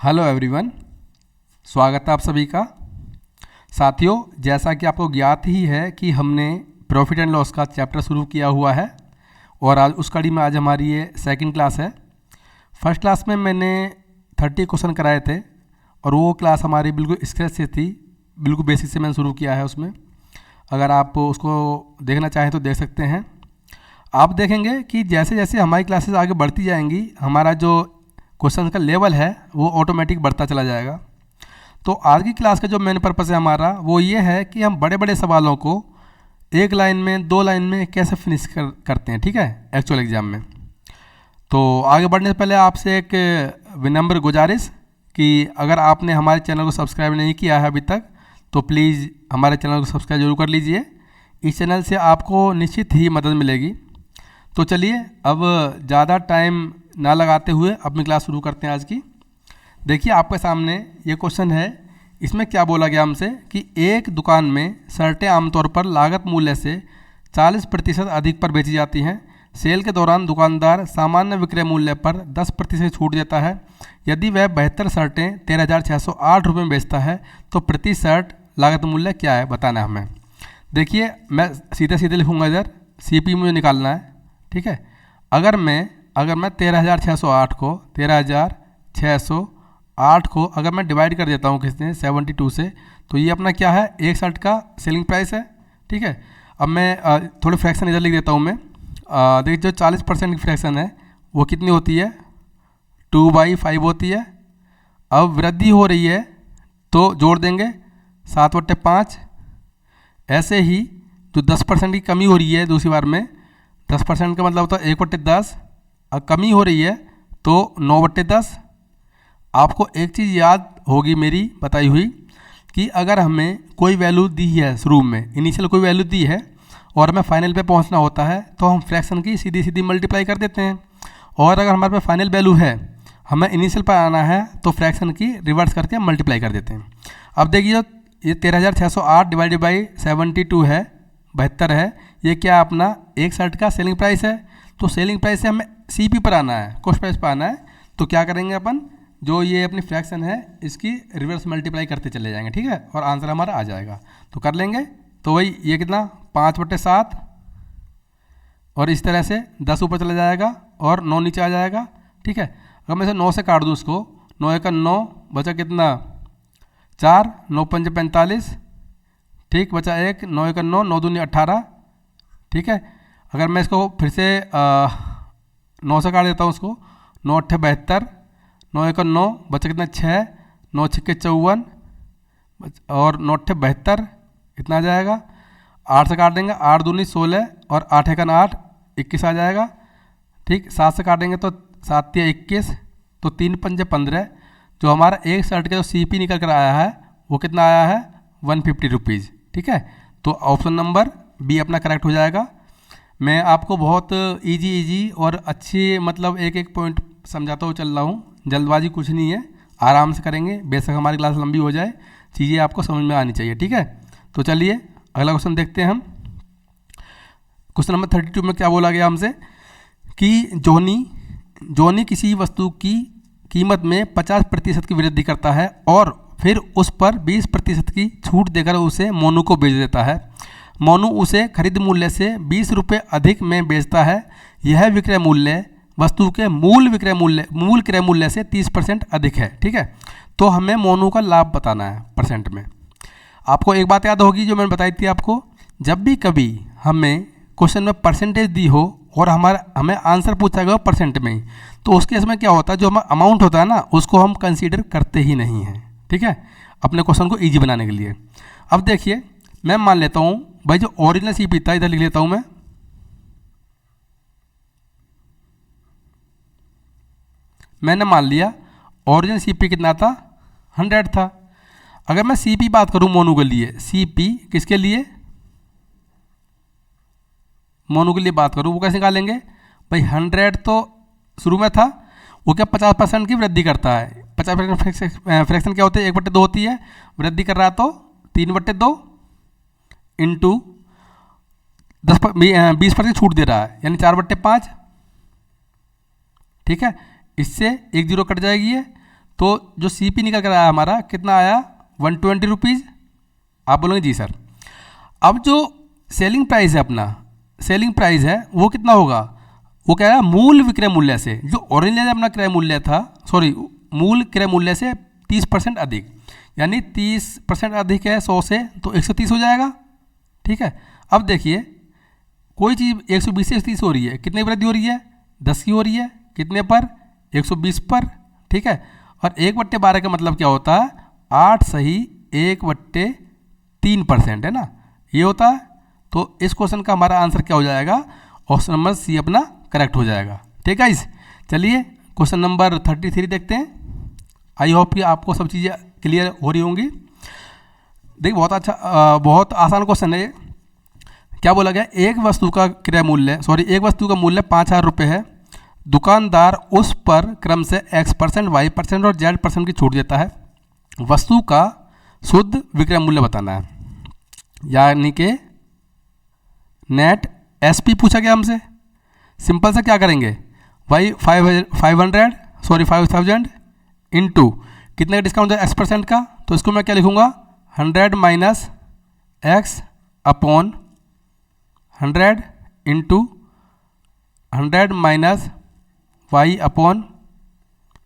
Hello everyone, स्वागत है आप सभी का। साथियों, जैसा कि आपको ज्ञात ही है कि हमने प्रॉफिट एंड लॉस का चैप्टर शुरू किया हुआ है और आज उस कड़ी में आज हमारी ये सेकंड क्लास है। फर्स्ट क्लास में मैंने 30 क्वेश्चन कराए थे और वो क्लास हमारी बिल्कुल स्क्रैच से थी, बिल्कुल बेसिक से मैंने शुरू किया है उसमें। अगर आप उसको देखना चाहें तो देख सकते हैं। आप देखेंगे कि जैसे जैसे हमारी क्लासेस आगे बढ़ती जाएंगी, हमारा जो क्वेश्चन का लेवल है वो ऑटोमेटिक बढ़ता चला जाएगा। तो आज की क्लास का जो मेन पर्पस है हमारा वो ये है कि हम बड़े बड़े सवालों को एक लाइन में, दो लाइन में कैसे फिनिश करते हैं, ठीक है, एक्चुअल एग्जाम में। तो आगे बढ़ने से पहले आपसे एक विनम्र गुजारिश कि अगर आपने हमारे चैनल को सब्सक्राइब नहीं किया है अभी तक तो प्लीज़ हमारे चैनल को सब्सक्राइब जरूर कर लीजिए। इस चैनल से आपको निश्चित ही मदद मिलेगी। तो चलिए अब ज़्यादा टाइम ना लगाते हुए अपनी क्लास शुरू करते हैं आज की। देखिए आपके सामने ये क्वेश्चन है। इसमें क्या बोला गया हमसे कि एक दुकान में शर्टें आमतौर पर लागत मूल्य से 40% अधिक पर बेची जाती हैं। सेल के दौरान दुकानदार सामान्य विक्रय मूल्य पर 10% छूट देता है। यदि वह 72 शर्टें 13,608 रुपये में बेचता है तो प्रति शर्ट लागत मूल्य क्या है, बताना है हमें। देखिए मैं सीधे सीधे लिखूँगा, इधर CP मुझे निकालना है, ठीक है। अगर मैं 13,608 को 13,608 को अगर मैं डिवाइड कर देता हूँ किसने 72 से, तो ये अपना क्या है, एक शर्ट का सेलिंग प्राइस है, ठीक है। अब मैं थोड़े फ्रैक्शन इधर लिख देता हूँ मैं। देखिए जो 40% की फ्रैक्शन है वो कितनी होती है, 2/5 होती है। अब वृद्धि हो रही है तो जोड़ देंगे 7/5। ऐसे ही जो 10% की कमी हो रही है दूसरी बार में, 10% का मतलब होता है 1/10। अब कमी हो रही है तो 9/10। आपको एक चीज़ याद होगी मेरी बताई हुई कि अगर हमें कोई वैल्यू दी है शुरू में, इनिशियल कोई वैल्यू दी है और हमें फाइनल पे पहुंचना होता है तो हम फ्रैक्शन की सीधी सीधी मल्टीप्लाई कर देते हैं। और अगर हमारे पास फाइनल वैल्यू है, हमें इनिशियल पर आना है तो फ्रैक्शन की रिवर्स करके मल्टीप्लाई कर देते हैं। अब देखिए ये 13,608 डिवाइडेड बाई 72 है, 72 है। ये क्या अपना एक शर्ट का सेलिंग प्राइस है। तो सेलिंग प्राइस से हमें CP पर आना है, कॉस्ट प्राइस पर आना है। तो क्या करेंगे अपन, जो ये अपनी फ्रैक्शन है इसकी रिवर्स मल्टीप्लाई करते चले जाएंगे, ठीक है, और आंसर हमारा आ जाएगा। तो कर लेंगे। तो वही ये कितना 5/7 और इस तरह से 10 ऊपर चला जाएगा और 9 नीचे आ जाएगा, ठीक है। अगर मैं इसे 9 से काट दूँ उसको, 9 × 9 बचा कितना 4, 9 × 5 = 45, ठीक, बचा 1, 9 × 9, 9 दूनी 18, ठीक है। अगर मैं इसको फिर से 9 से काट देता हूँ उसको, 9 × 8 = 72, 9 × 9 बचा कितना 6, 9 × 6 = 54 और 9 × 8 = 72, इतना आ जाएगा। 8 से काट देंगे, 8 दूनी 16 और 8 × 8 = 21 आ जाएगा, ठीक। 7 से काटेंगे तो 7 × 3 = 21, तो 3 × 5 = 15। जो हमारा एक शर्ट का जो CP निकल कर आया है वो कितना आया है, 150 रुपीज़, ठीक है। तो ऑप्शन नंबर B अपना करेक्ट हो जाएगा। मैं आपको बहुत इजी और अच्छी मतलब एक एक पॉइंट समझाता हुआ चल रहा हूँ, जल्दबाजी कुछ नहीं है, आराम से करेंगे। बेशक हमारी क्लास लंबी हो जाए, चीज़ें आपको समझ में आनी चाहिए, ठीक है। तो चलिए अगला क्वेश्चन देखते हैं हम। क्वेश्चन नंबर 32 में क्या बोला गया हमसे कि जॉनी किसी वस्तु की कीमत में 50% की वृद्धि करता है और फिर उस पर 20% की छूट देकर उसे मोनू को बेच देता है। मोनू उसे खरीद मूल्य से 20 रुपये अधिक में बेचता है। यह विक्रय मूल्य वस्तु के मूल क्रय मूल्य से 30% अधिक है, ठीक है। तो हमें मोनू का लाभ बताना है परसेंट में। आपको एक बात याद होगी जो मैंने बताई थी आपको, जब भी कभी हमें क्वेश्चन में परसेंटेज दी हो और हमें आंसर पूछा गया परसेंट में ही, तो उसके इसमें क्या होता है, जो हमारा अमाउंट होता है ना उसको हम कंसीडर करते ही नहीं हैं, ठीक है, अपने क्वेश्चन को ईजी बनाने के लिए। अब देखिए मैं मान लेता हूँ भाई जो ओरिजिनल CP था, इधर लिख लेता हूँ मैंने मान लिया ओरिजिनल CP कितना था, 100 था। अगर मैं CP बात करूँ मोनू के लिए, CP किसके लिए, मोनू के लिए बात करूँ, वो कैसे निकालेंगे भाई, 100 तो शुरू में था, वो क्या 50% की वृद्धि करता है। 50% फ्रैक्शन क्या होती है, 1/2 होती है, वृद्धि कर रहा है तो 3/2 इंटू 20% छूट दे रहा है यानी 4/5, ठीक है। इससे 1 0 कट जाएगी है तो जो CP निकल कर आया हमारा कितना आया 120 रुपीज़। आप बोलोगे जी सर। अब जो सेलिंग प्राइस है अपना, सेलिंग प्राइस है वो कितना होगा, वो कह रहा है मूल विक्रय मूल्य से, जो ओरिजिनल अपना क्रय मूल्य था, सॉरी मूल क्रय मूल्य से 30% अधिक, यानी 30% अधिक है 100 से तो 130 हो जाएगा। ठीक है, अब देखिए कोई चीज़ 120 से 130 हो रही है, कितनी वृद्धि हो रही है 10 की हो रही है, कितने पर 120 पर। ठीक है, और 1/12 का मतलब क्या होता है 8 सही 1/3% है ना, ये होता है। तो इस क्वेश्चन का हमारा आंसर क्या हो जाएगा, ऑप्शन नंबर सी अपना करेक्ट हो जाएगा। ठीक है इस, चलिए क्वेश्चन नंबर 33 देखते हैं। आई होप कि आपको सब चीज़ें क्लियर हो रही होंगी। देखिए बहुत अच्छा, बहुत आसान क्वेश्चन है ये। क्या बोला गया, एक वस्तु का क्रय मूल्य, सॉरी एक वस्तु का मूल्य 5000 रुपये है, दुकानदार उस पर क्रम से X%, Y% और Z% की छूट देता है। वस्तु का शुद्ध विक्रय मूल्य बताना है, यानी कि नेट SP पूछा गया हमसे। सिंपल से क्या करेंगे भाई 5000 इंटू कितने का डिस्काउंट है X% का, तो इसको मैं क्या लिखूंगा 100 minus X upon 100 into 100 minus Y upon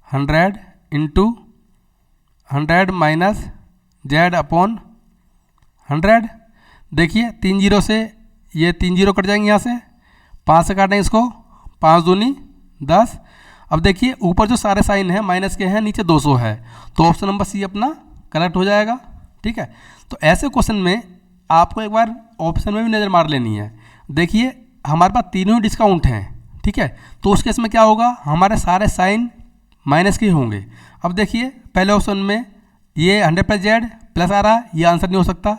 100 into 100 minus Z upon 100। देखिए 3 जीरो से ये 3 जीरो कट जाएंगे, यहाँ से 5 से काटेंगे इसको, 5 दूनी 10। अब देखिए ऊपर जो सारे साइन हैं माइनस के हैं, नीचे 200 है, तो ऑप्शन नंबर सी अपना करेक्ट हो जाएगा। ठीक है, तो ऐसे क्वेश्चन में आपको एक बार ऑप्शन में भी नज़र मार लेनी है। देखिए हमारे पास तीनों ही डिस्काउंट हैं, ठीक है, तो उस केस में क्या होगा, हमारे सारे साइन माइनस के होंगे। अब देखिए पहले ऑप्शन में ये 100 प्लस जेड प्लस आ रहा है, ये आंसर नहीं हो सकता।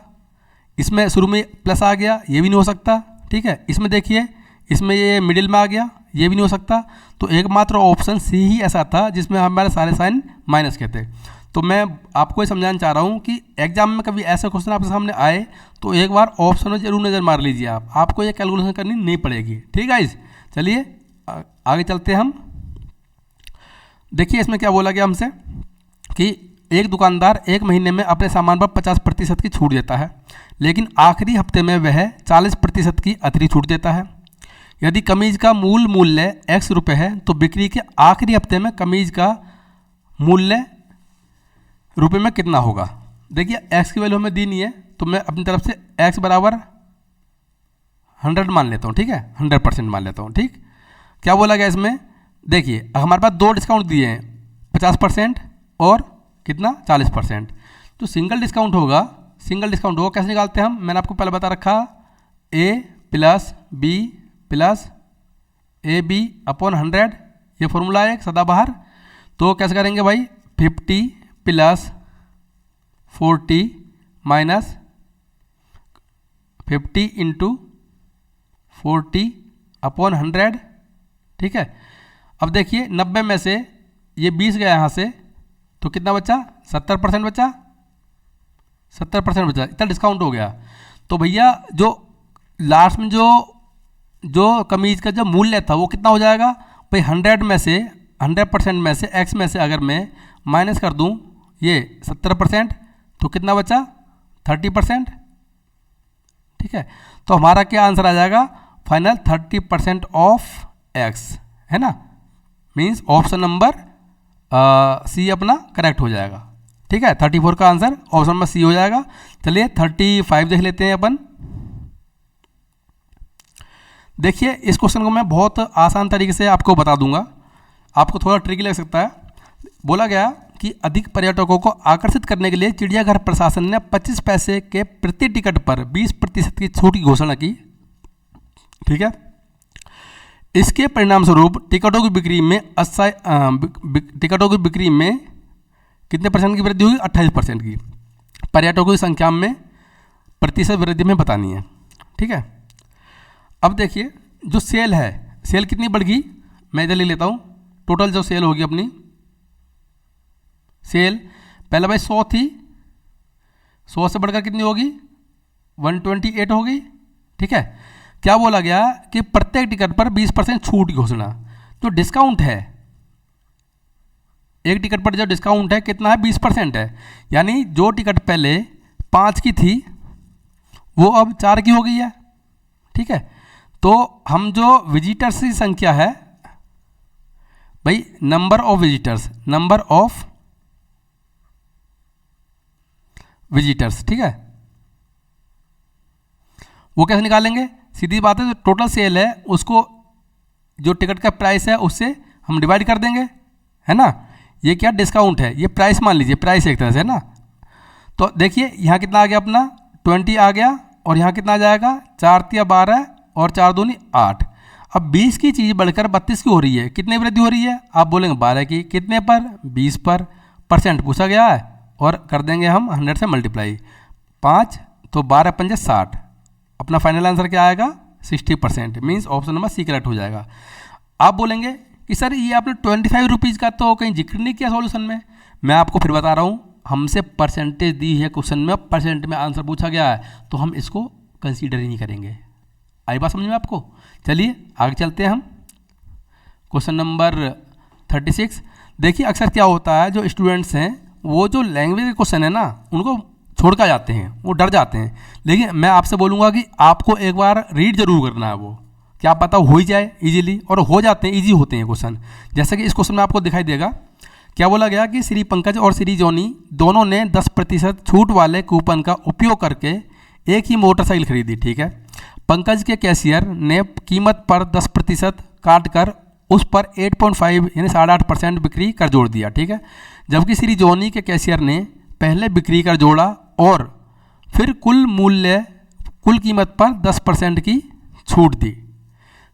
इसमें शुरू में प्लस आ गया, ये भी नहीं हो सकता। ठीक है, इसमें देखिए इसमें ये मिडिल में आ गया, ये भी नहीं हो सकता। तो एकमात्र ऑप्शन सी ही ऐसा था जिसमें हमारे सारे साइन माइनस के थे। तो मैं आपको ये समझाना चाह रहा हूँ कि एग्जाम में कभी ऐसा क्वेश्चन आपके सामने आए तो एक बार ऑप्शन में जरूर नज़र मार लीजिए, आपको ये कैलकुलेशन करनी नहीं पड़ेगी। ठीक है इस, चलिए आगे चलते हैं हम। देखिए इसमें क्या बोला गया हमसे कि एक दुकानदार एक महीने में अपने सामान पर 50% की छूट देता है, लेकिन आखिरी हफ्ते में वह 40% की अतिरिक्त छूट देता है। यदि कमीज का मूल मूल्य X रुपये है तो बिक्री के आखिरी हफ्ते में कमीज का मूल्य रुपये में कितना होगा। देखिए X की वैल्यू हमें दी नहीं है, तो मैं अपनी तरफ से X बराबर 100 मान लेता हूँ। ठीक है, 100% मान लेता हूँ। ठीक, क्या बोला गया इसमें, देखिए हमारे पास दो डिस्काउंट दिए हैं, 50% और कितना 40%। तो सिंगल डिस्काउंट होगा, कैसे निकालते हैं हम, मैंने आपको पहले बता रखा, A plus B plus AB upon 100, ये फॉर्मूला है सदाबहार। तो कैसे करेंगे भाई, 50 प्लस 40 माइनस 50 इंटू 40 अपॉन 100। ठीक है, अब देखिए 90 में से ये 20 गया यहाँ से, तो कितना बचा 70% बचा, 70% बचा, इतना डिस्काउंट हो गया। तो भैया जो लास्ट में जो कमीज का जो मूल्य था वो कितना हो जाएगा भाई, 100 में से 100% में से X में से अगर मैं माइनस कर दूं ये 70%, तो कितना बचा 30%। ठीक है, तो हमारा क्या आंसर आ जाएगा फाइनल 30% ऑफ X, है ना, मीन्स ऑप्शन नंबर सी अपना करेक्ट हो जाएगा। ठीक है, 34 का आंसर ऑप्शन नंबर सी हो जाएगा। चलिए 35 देख लेते हैं अपन। देखिए इस क्वेश्चन को मैं बहुत आसान तरीके से आपको बता दूंगा, आपको थोड़ा ट्रिकी लग सकता है। बोला गया कि अधिक पर्यटकों को आकर्षित करने के लिए चिड़ियाघर प्रशासन ने 25 पैसे के प्रति टिकट पर 20% की छूट की घोषणा की। ठीक है, इसके परिणाम स्वरूप टिकटों की बिक्री में कितने परसेंट की वृद्धि हुई, 28% की। पर्यटकों की संख्या में प्रतिशत वृद्धि में बतानी है। ठीक है, अब देखिए जो सेल है, सेल कितनी बढ़ गई, मैं इधर ले लेता हूँ। टोटल जो सेल होगी अपनी, सेल पहले भाई 100 थी, 100 से बढ़कर कितनी होगी 128 होगी। ठीक है, क्या बोला गया कि प्रत्येक टिकट पर 20% छूट की घोषणा। जो डिस्काउंट है एक टिकट पर जो डिस्काउंट है कितना है, 20% है। यानी जो टिकट पहले 5 की थी वो अब 4 की हो गई है, ठीक है। तो हम जो विजिटर्स की संख्या है भाई, नंबर ऑफ विजिटर्स, ठीक है, वो कैसे निकालेंगे, सीधी बात है, जो टोटल सेल है उसको जो टिकट का प्राइस है उससे हम डिवाइड कर देंगे, है ना। ये क्या डिस्काउंट है, ये प्राइस मान लीजिए, प्राइस एक तरह से, है ना। तो देखिए यहाँ कितना आ गया अपना 20 आ गया, और यहाँ कितना आ जाएगा 4 तिया 12 और 4 दूनी 8। अब 20 की चीज़ बढ़कर 32 की हो रही है, कितने वृद्धि हो रही है, आप बोलेंगे 12 की, कितने पर, 20 पर, परसेंट पूछा गया है और कर देंगे हम 100 से मल्टीप्लाई, 5 तो 12 पंजे 60, अपना फाइनल आंसर क्या आएगा 60%, means option number C correct हो जाएगा। आप बोलेंगे कि सर ये आपने 25 रुपीज़ का तो कहीं जिक्र नहीं किया सॉल्यूशन में। मैं आपको फिर बता रहा हूँ, हमसे परसेंटेज दी है क्वेश्चन में, परसेंट में आंसर पूछा गया है, तो हम इसको कंसीडर ही नहीं करेंगे। आई बात समझ में आपको। चलिए आगे चलते हैं हम, क्वेश्चन नंबर 36। देखिए अक्सर क्या होता है, जो स्टूडेंट्स हैं वो जो लैंग्वेज के क्वेश्चन है ना उनको छोड़ कर जाते हैं, वो डर जाते हैं। लेकिन मैं आपसे बोलूँगा कि आपको एक बार रीड जरूर करना है, वो क्या पता हो ही जाए इजीली, और हो जाते हैं, इजी होते हैं क्वेश्चन। जैसे कि इस क्वेश्चन में आपको दिखाई देगा, क्या बोला गया कि श्री पंकज और श्री जॉनी दोनों ने 10% छूट वाले कूपन का उपयोग करके एक ही मोटरसाइकिल खरीदी, ठीक है। पंकज के कैशियर ने कीमत पर 10% काट कर उस पर 8.5 यानी 8.5% बिक्री कर जोड़ दिया, ठीक है। जबकि श्री जॉनी के कैशियर ने पहले बिक्री कर जोड़ा और फिर कुल कीमत पर 10% की छूट दी।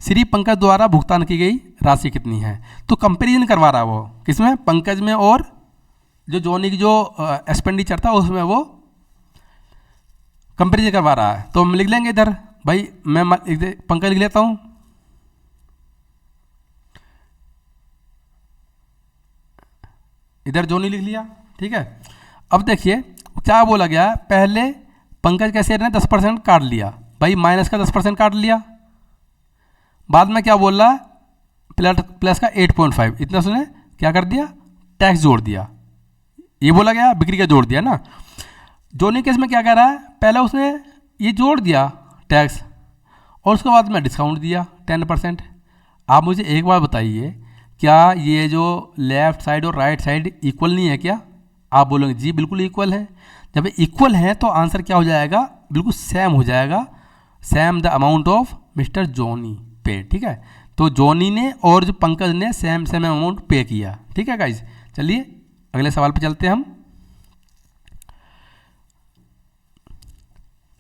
श्री पंकज द्वारा भुगतान की गई राशि कितनी है। तो कंपैरिजन करवा रहा है वो, किसमें, पंकज में, और जो जॉनी की जो एक्सपेंडिचर था उसमें वो कंपैरिजन करवा रहा है। तो हम लिख लेंगे इधर भाई, मैं पंकज लिख लेता हूँ, इधर जॉनी लिख लिया, ठीक है। अब देखिए क्या बोला गया, पहले पंकज कैशियर ने 10% काट लिया, भाई माइनस का 10% काट लिया, बाद में क्या बोल रहा है, प्लस का 8.5, इतना उसने क्या कर दिया, टैक्स जोड़ दिया, ये बोला गया, बिक्री का जोड़ दिया ना। जॉनी केस में क्या कह रहा है, पहले उसने ये जोड़ दिया टैक्स और उसके बाद में डिस्काउंट दिया 10%। आप मुझे एक बार बताइए, क्या ये जो लेफ्ट साइड और राइट साइड इक्वल नहीं है क्या। आप बोलोगे जी बिल्कुल इक्वल है। जब इक्वल है तो आंसर क्या हो जाएगा, बिल्कुल सेम हो जाएगा, same the amount of mister Johnny पे, ठीक है। तो जॉनी ने और जो पंकज ने सेम अमाउंट पे किया, ठीक है गाइज। चलिए अगले सवाल पे चलते हैं हम।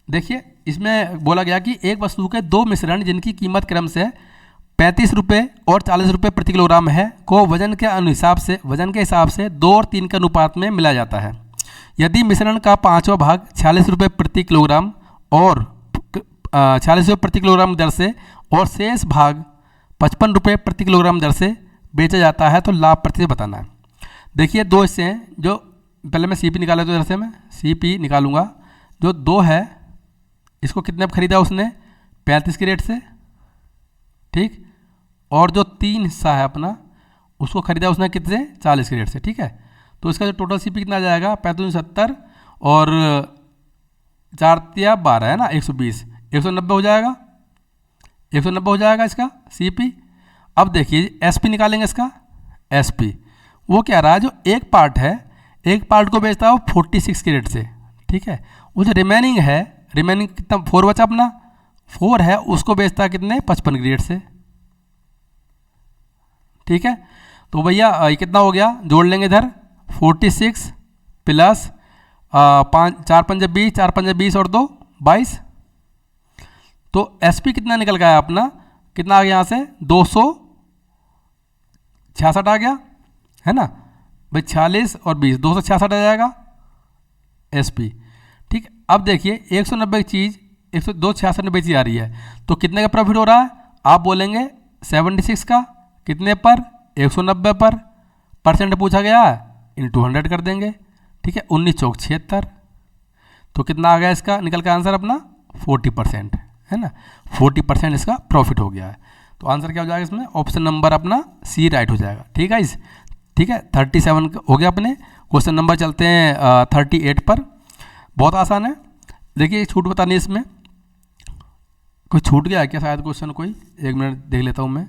देखिए इसमें बोला गया कि एक वस्तु के दो मिश्रण जिनकी कीमत क्रम से 35 रुपये और 40 रुपये प्रति किलोग्राम है को वजन के हिसाब से 2 और 3 के अनुपात में मिला जाता है। यदि मिश्रण का 5वां भाग 46 रुपये प्रति किलोग्राम और 46 रुपये प्रति किलोग्राम दर से और शेष भाग 55 रुपये प्रति किलोग्राम दर से बेचा जाता है तो लाभ प्रतिशत बताना है। देखिए दो हिस्से हैं, जो पहले मैं CP निकाला तो इधर से मैं CP निकालूंगा। जो 2 है इसको कितने पर खरीदा उसने, 35 के रेट से, ठीक। और जो 3 हिस्सा है अपना उसको खरीदा उसने कितने, 40 के रेट से, ठीक है। तो इसका जो टोटल CP कितना आ जाएगा, 35 70 और 4 तिया 12 है ना, 120, 190 हो जाएगा, 190 हो जाएगा इसका CP। अब देखिए SP निकालेंगे इसका, SP वो कह रहा है जो एक पार्ट है, एक पार्ट को बेचता है वो 46 के रेट से, ठीक है। वो जो रिमेनिंग कितना 4 बचा अपना, 4 है, उसको बेचता है कितने, 55 के रेट से, ठीक है। तो भैया ये कितना हो गया, जोड़ लेंगे इधर 46 प्लस 4 पंजे 20, 4 पंजे 20 और 2 22। तो SP कितना निकल गया अपना, कितना आ गया यहाँ से 266 आ गया, है ना भाई, 46 और 20 266 आ जाएगा SP, ठीक। अब देखिए 190 चीज़ 266 चीज़ आ रही है, तो कितने का प्रॉफिट हो रहा है, आप बोलेंगे 76 का, कितने पर, 190 पर, परसेंट पूछा गया है, इंटू 100 कर देंगे, ठीक है। 19 चौक 76, तो कितना आ गया इसका निकल का आंसर अपना 40%, है ना, 40% इसका प्रॉफिट हो गया है। तो आंसर क्या हो जाएगा इसमें, ऑप्शन नंबर अपना C राइट हो जाएगा, ठीक है। ठीक है, 37 हो गया अपने। क्वेश्चन नंबर चलते हैं 38 पर। बहुत आसान है। देखिए छूट बतानी है इसमें, कोई छूट गया है क्या शायद क्वेश्चन, कोई एक मिनट देख लेता हूँ मैं।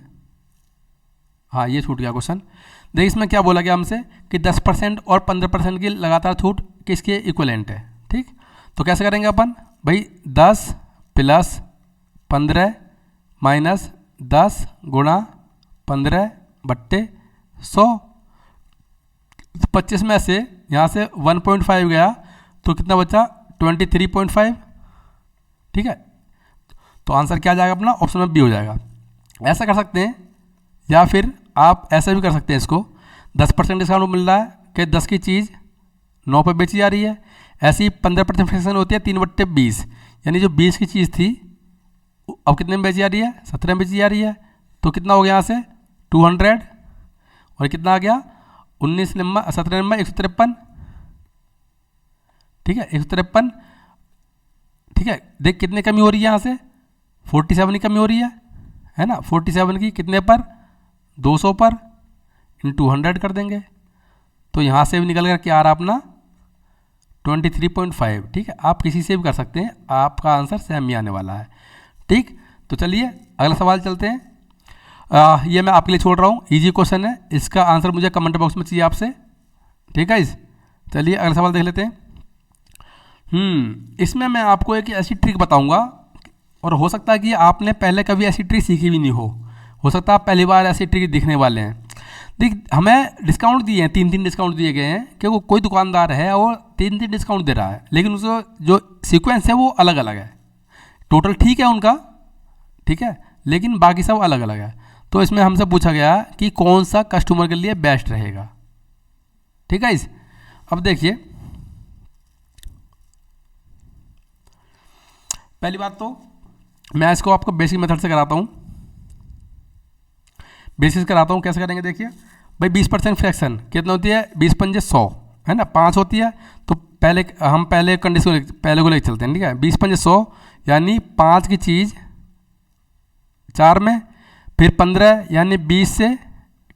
हाँ ये छूट गया क्वेश्चन। देखिए इसमें क्या बोला गया हमसे कि 10% और 15% की लगातार छूट किसके इक्वलेंट है। ठीक, तो कैसे करेंगे अपन भाई, 10 प्लस 15 माइनस 10 गुणा 15 बट्टे 100। 25 में से यहाँ से 1.5 गया तो कितना बचा, 23.5। ठीक है, तो आंसर क्या आ जाएगा अपना, ऑप्शन में बी हो जाएगा। ऐसा कर सकते हैं, या फिर आप ऐसा भी कर सकते हैं इसको, 10% डिस्काउंट मिल रहा है कि 10 की चीज़ 9 पर बेची जा रही है। ऐसी 15% फ्रैक्शन होती है 3/20, यानी जो 20 की चीज़ थी अब कितने में बेची जा रही है, 17 में बेची जा रही है। तो कितना हो गया यहाँ से 200, और कितना आ गया 19 नंबर 17 नंबर 153। ठीक है 153। ठीक है, देख कितने कमी हो रही है यहाँ से, 47 की कमी हो रही है ना। 47 की कितने पर, 200 पर, इन 200 कर देंगे, तो यहाँ से भी निकल कर क्या आ रहा अपना 23.5। ठीक है, आप किसी से भी कर सकते हैं, आपका आंसर सेम ही आने वाला है। ठीक, तो चलिए अगला सवाल चलते हैं। ये मैं आपके लिए छोड़ रहा हूँ, इजी क्वेश्चन है, इसका आंसर मुझे कमेंट बॉक्स में चाहिए आपसे। ठीक है इस, चलिए अगला सवाल देख लेते हैं। इसमें मैं आपको एक ऐसी ट्रिक बताऊंगा, और हो सकता है कि आपने पहले कभी ऐसी ट्रिक सीखी भी नहीं हो सकता है आप पहली बार ऐसी ट्रिक दिखने वाले हैं। देख हमें डिस्काउंट दिए हैं, 3 डिस्काउंट दिए गए हैं कि वो कोई दुकानदार है और 3 डिस्काउंट दे रहा है, लेकिन उसका जो सीक्वेंस है वो अलग अलग है। टोटल ठीक है उनका, ठीक है, लेकिन बाकी सब अलग अलग है। तो इसमें हमसे पूछा गया कि कौन सा कस्टमर के लिए बेस्ट रहेगा। ठीक है इस, अब देखिए पहली बात तो मैं इसको आपको बेसिक मेथड से कराता हूँ, बेसिस कराता हूँ। कैसे करेंगे देखिए भाई, 20% फ्रैक्शन कितना होती है, 20 पंजे 100 है ना, 5 होती है। तो हम पहले कंडीशन पहले को लेकर चलते हैं। ठीक है, 20 पंजे 100 यानी 5 की चीज़ 4 में, फिर 15 यानी 20 से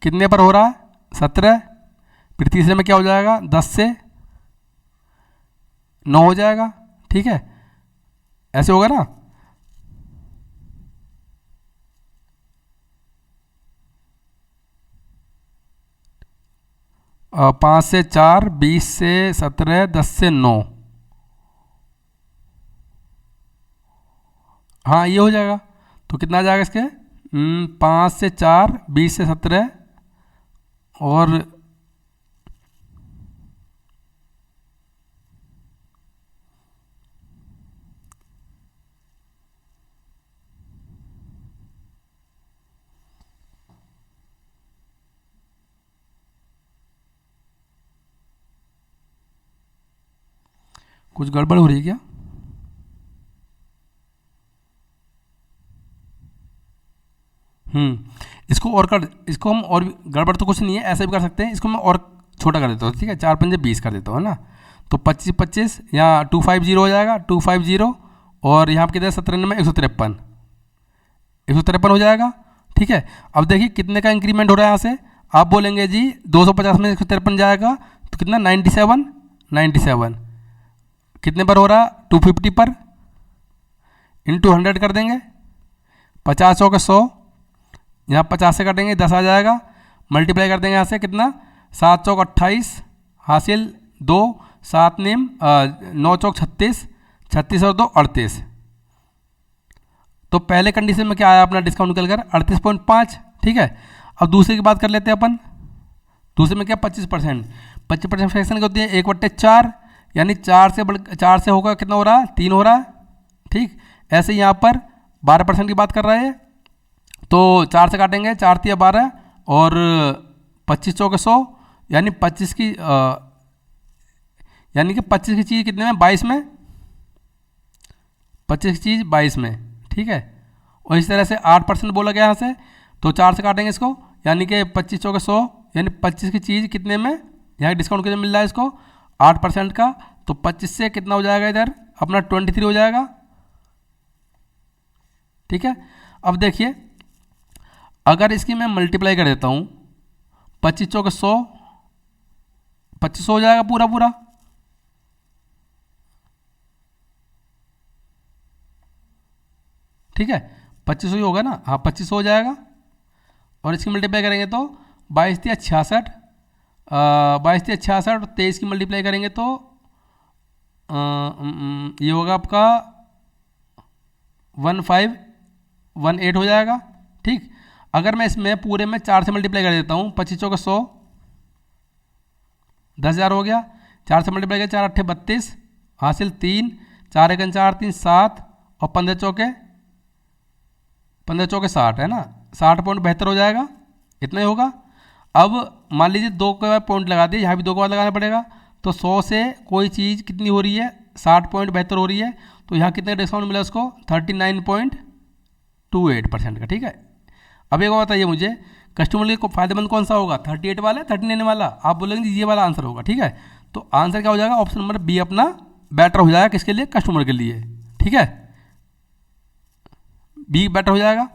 कितने पर हो रहा है, 17, फिर तीसरे में क्या हो जाएगा, 10 से 9 हो जाएगा। ठीक है, ऐसे होगा ना। 5 से 4, 20 से 17, 10 से 9, हाँ ये हो जाएगा। तो कितना आ जाएगा इसके, 5 से 4, 20 से 17 और कुछ गड़बड़ हो रही है क्या? इसको हम और गड़बड़ तो कुछ नहीं है, ऐसे भी कर सकते हैं। इसको मैं और छोटा कर देता हूँ। ठीक है, 4 पंजे 20 कर देता हूँ, है ना। तो 25 25 यहाँ 250 हो जाएगा, 250, और यहाँ पर कितना 17 में 153 हो जाएगा। ठीक है, अब देखिए कितने का इंक्रीमेंट हो रहा है यहाँ से। आप बोलेंगे जी 250 में 153 जाएगा तो कितना 97 कितने पर हो रहा, 250 पर, इंटू 100 कर देंगे, 50 हो 100, यहाँ 50 से काटेंगे 10 आ जाएगा, मल्टीप्लाई कर देंगे यहाँ से कितना, 7 चौक 28 हासिल 2, 7 नीम 9 चौक 36, 36 और 2 38। तो पहले कंडीशन में क्या आया अपना डिस्काउंट निकल कर 38.5। ठीक है, अब दूसरे की बात कर लेते हैं अपन। दूसरे में क्या 25%, 25% फ्रैक्शन होती है 1/4, यानी 4 से होगा कितना हो रहा है, 3 हो रहा है। ठीक, ऐसे यहाँ पर 12% की बात कर रहे हैं, तो 4 से काटेंगे, 4 तिया 12 और 25 चौक 100, यानी 25 की यानी कि 25 की चीज़ कितने में, 22 में, 25 की चीज़ 22 में। ठीक है, और इस तरह से 8% बोला गया यहाँ से, तो 4 से काटेंगे इसको, यानी कि 25 चौक 100, यानी 25 की चीज़ कितने में, यहाँ डिस्काउंट कितने मिल रहा है इसको 8% का, तो 25 से कितना हो जाएगा इधर अपना 23 हो जाएगा। ठीक है, अब देखिए अगर इसकी मैं मल्टीप्लाई कर देता हूँ, 25 चौक 100 2500 हो जाएगा पूरा पूरा। ठीक है, 2500 ही होगा ना, हाँ 2500 हो जाएगा। और इसकी मल्टीप्लाई करेंगे तो 22×66, 22×66 और 23 की मल्टीप्लाई करेंगे तो ये होगा आपका 1518 हो जाएगा। ठीक, अगर मैं इसमें पूरे में 4 से मल्टीप्लाई कर देता हूँ, 25 चौके 100, 10,000 हो गया। 4 से मल्टीप्लाई कर, 4 8 32, हासिल 3, 4 1 4 3 7 और 15 चौके 60 है ना, 60.72 हो जाएगा, इतना ही होगा। अब मान लीजिए 2 के बाद पॉइंट लगा दिए, यहाँ भी 2 के बाद लगाना पड़ेगा, तो 100 से कोई चीज़ कितनी हो रही है, 60.72 हो रही है, तो यहाँ कितने डिस्काउंट मिला उसको, 39.28% का। ठीक है, अब एक और बताइए मुझे, कस्टमर के फायदेमंद कौन सा होगा, 38 वाला 39 वाला? आप बोलेंगे ये वाला आंसर होगा। ठीक है, तो आंसर क्या हो जाएगा, ऑप्शन नंबर बी अपना बेटर हो जाएगा, किसके लिए, कस्टमर के लिए। ठीक है, बी बेटर हो जाएगा।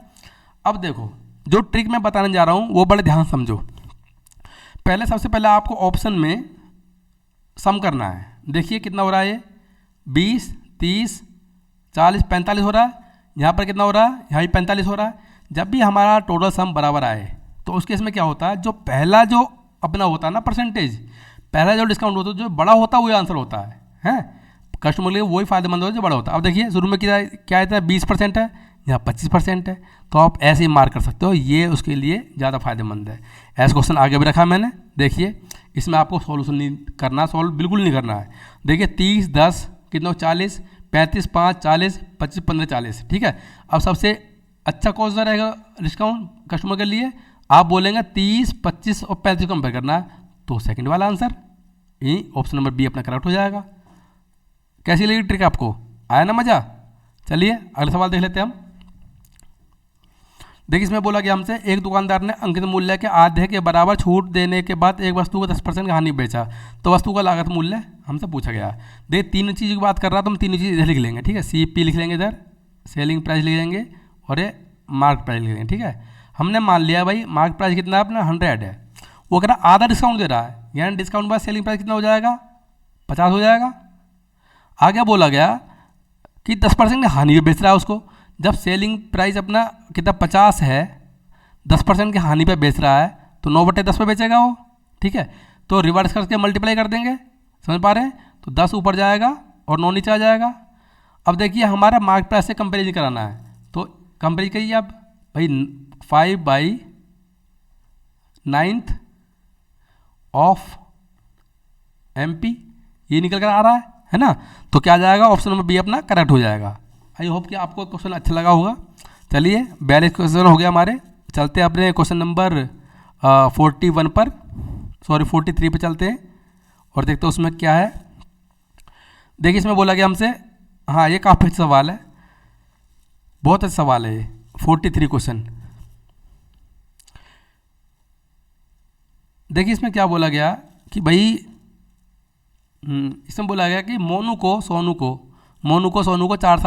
अब देखो, जो ट्रिक मैं बताने जा रहा हूँ वो बड़े ध्यान समझो। पहले सबसे पहले आपको ऑप्शन में सम करना है। देखिए कितना हो रहा है ये, 20 30 40 45 हो रहा है, यहाँ पर कितना हो रहा है, यहाँ भी 45 हो रहा है। जब भी हमारा टोटल सम बराबर आए तो उस केस में क्या होता है, जो पहला जो अपना होता है ना परसेंटेज, पहला जो डिस्काउंट होता है जो बड़ा होता है वही आंसर होता है, हैं कस्टमर के लिए वही फायदेमंद होता है जो बड़ा होता है। अब देखिए शुरू में क्या है, 20% है, यहाँ 25% है, तो आप ऐसे ही मार्क कर सकते हो, ये उसके लिए ज़्यादा फायदेमंद है। ऐसा क्वेश्चन आगे भी रखा मैंने, देखिए इसमें आपको सॉल्यूशन नहीं करना, सॉल्व बिल्कुल नहीं करना है। देखिए 30 10 कितना, 40, 35 5 40, 25 15 40। ठीक है, अब सबसे अच्छा कौन सा रहेगा डिस्काउंट कस्टमर के लिए, आप बोलेंगे 30 25 और 35 कंपेयर करना है, तो सेकंड वाला आंसर यही ऑप्शन नंबर बी अपना करेक्ट हो जाएगा। कैसी लगी ट्रिक आपको, आया ना मज़ा? चलिए अगला सवाल देख लेते हैं हम। देखिए इसमें बोला गया हमसे, एक दुकानदार ने अंकित मूल्य के आधे के बराबर छूट देने के बाद एक वस्तु को 10% का हानि बेचा, तो वस्तु का लागत मूल्य हमसे पूछा गया। देखिए तीनों चीज़ की बात कर रहा तो हम तीनों चीज़ इधर लिख लेंगे। ठीक है, CP लिख लेंगे, इधर सेलिंग प्राइस लिख लेंगे और ये मार्केट प्राइस लिख लेंगे। ठीक है, हमने मान लिया भाई मार्केट प्राइस कितना है अपना 100 है, वो कह रहा आधा डिस्काउंट दे रहा है, यानी डिस्काउंट बाद सेलिंग प्राइस कितना हो जाएगा, 50 हो जाएगा। आगे बोला गया कि 10% हानि पे बेच रहा है उसको, जब सेलिंग प्राइस अपना कितना 50 है, 10% की हानि पे बेच रहा है, तो 9/10 पे बेचेगा वो। ठीक है, तो रिवर्स करके मल्टीप्लाई कर देंगे, समझ पा रहे हैं, तो 10 ऊपर जाएगा और 9 नीचे आ जाएगा। अब देखिए हमारा मार्केट प्राइस से कंपेरिजन कराना है, तो कंपेरिजन करिए आप भाई, 5/9 ऑफ MP ये निकल कर आ रहा है ना, तो क्या जाएगा, ऑप्शन नंबर बी अपना करेक्ट हो जाएगा। आई होप कि आपको क्वेश्चन अच्छा लगा होगा। चलिए 42 क्वेश्चन हो गया हमारे, चलते हैं अपने क्वेश्चन नंबर 41 पर, सॉरी 43 पे चलते हैं और देखते हैं उसमें क्या है। देखिए इसमें बोला गया हमसे, हाँ ये काफ़ी अच्छा सवाल है, बहुत अच्छा सवाल है ये 43 क्वेश्चन। देखिए इसमें क्या बोला गया कि भाई इसमें बोला गया कि मोनू को सोनू को 4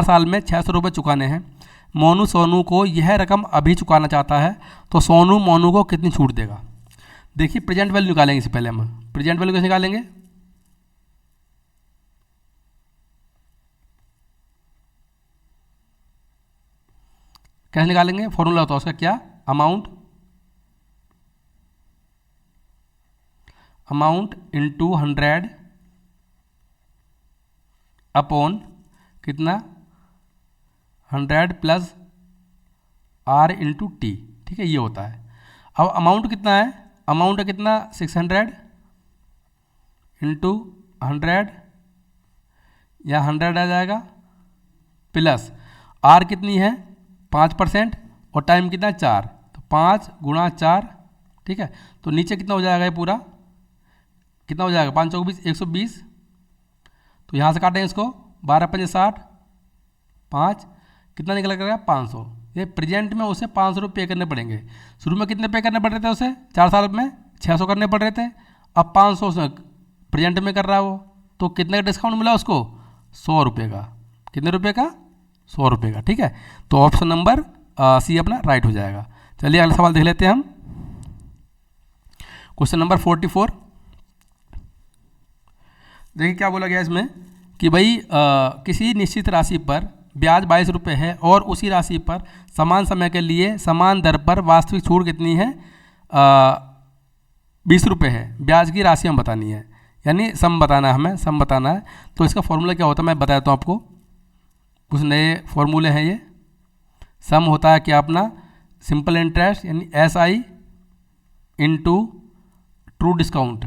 साल में 600 रुपये चुकाने हैं। मोनू सोनू को यह रकम अभी चुकाना चाहता है, तो सोनू मोनू को कितनी छूट देगा। देखिए प्रेजेंट वैल्यू निकालेंगे, इससे पहले हम प्रेजेंट वैल्यू कैसे निकालेंगे, कैसे निकालेंगे, फॉर्मूला होता है उसका क्या, अमाउंट इंटू 100 अपॉन कितना 100 प्लस R इंटू T। ठीक है, ये होता है। अब अमाउंट कितना है, अमाउंट है कितना 600 इंटू 100, या 100 आ जाएगा, प्लस R कितनी है 5% और टाइम कितना है 4, तो 5 × 4। ठीक है, तो नीचे कितना हो जाएगा, ये पूरा कितना हो जाएगा, 5 चौक 20 120, तो यहाँ से काटेंगे इसको, 12 5 60, 5 कितना निकल कर 500। ये प्रेजेंट में उसे 500 रुपये पे करने पड़ेंगे। शुरू में कितने पे करने पड़ रहे थे उसे, 4 साल में 600 करने पड़ रहे थे, अब 500 उसमें प्रेजेंट में कर रहा है वो, तो कितने का डिस्काउंट मिला उसको, 100 रुपये का। कितने रुपये का, 100 रुपये का। ठीक है, तो ऑप्शन नंबर सी अपना राइट हो जाएगा। चलिए अगला सवाल देख लेते हैं हम, क्वेश्चन नंबर 44। देखिए क्या बोला गया इसमें कि भाई किसी निश्चित राशि पर ब्याज 22 रुपये है और उसी राशि पर समान समय के लिए समान दर पर वास्तविक छूट कितनी है, 20 रुपये है। ब्याज की राशि हम बतानी है, यानी सम बताना है, हमें सम बताना है। तो इसका फॉर्मूला क्या होता है मैं बता देता हूँ आपको, कुछ नए फॉर्मूले हैं ये। सम होता है क्या अपना, सिंपल इंटरेस्ट यानी SI इंटू ट्रू डिस्काउंट,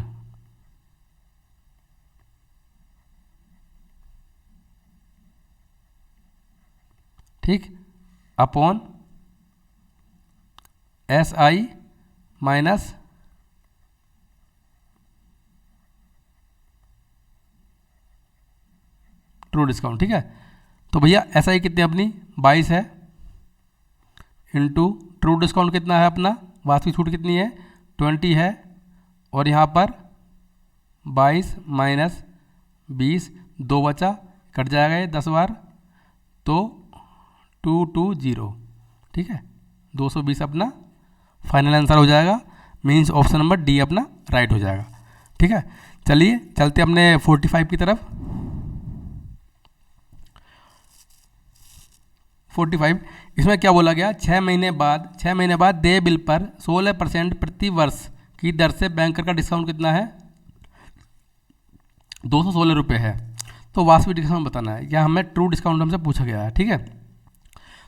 ठीक, upon SI minus true discount. ठीक है, तो भैया SI कितनी अपनी 22 है, इंटू ट्रू डिस्काउंट कितना है अपना, वास्तविक छूट कितनी है 20 है, और यहाँ पर 22 माइनस 20, 2 बचा, कट जाएगा ये 10 बार, तो 220। ठीक है, 220 अपना फाइनल आंसर हो जाएगा। मीन्स ऑप्शन नंबर डी अपना राइट हो जाएगा। ठीक है, चलिए चलते अपने 45 की तरफ। 45 इसमें क्या बोला गया, 6 महीने बाद देय बिल पर 16% प्रति वर्ष की दर से बैंकर का डिस्काउंट कितना है, 216 रुपये है। तो वास्तविक डिस्काउंट बताना है, या हमें ट्रू डिस्काउंट हमसे पूछा गया है। ठीक है,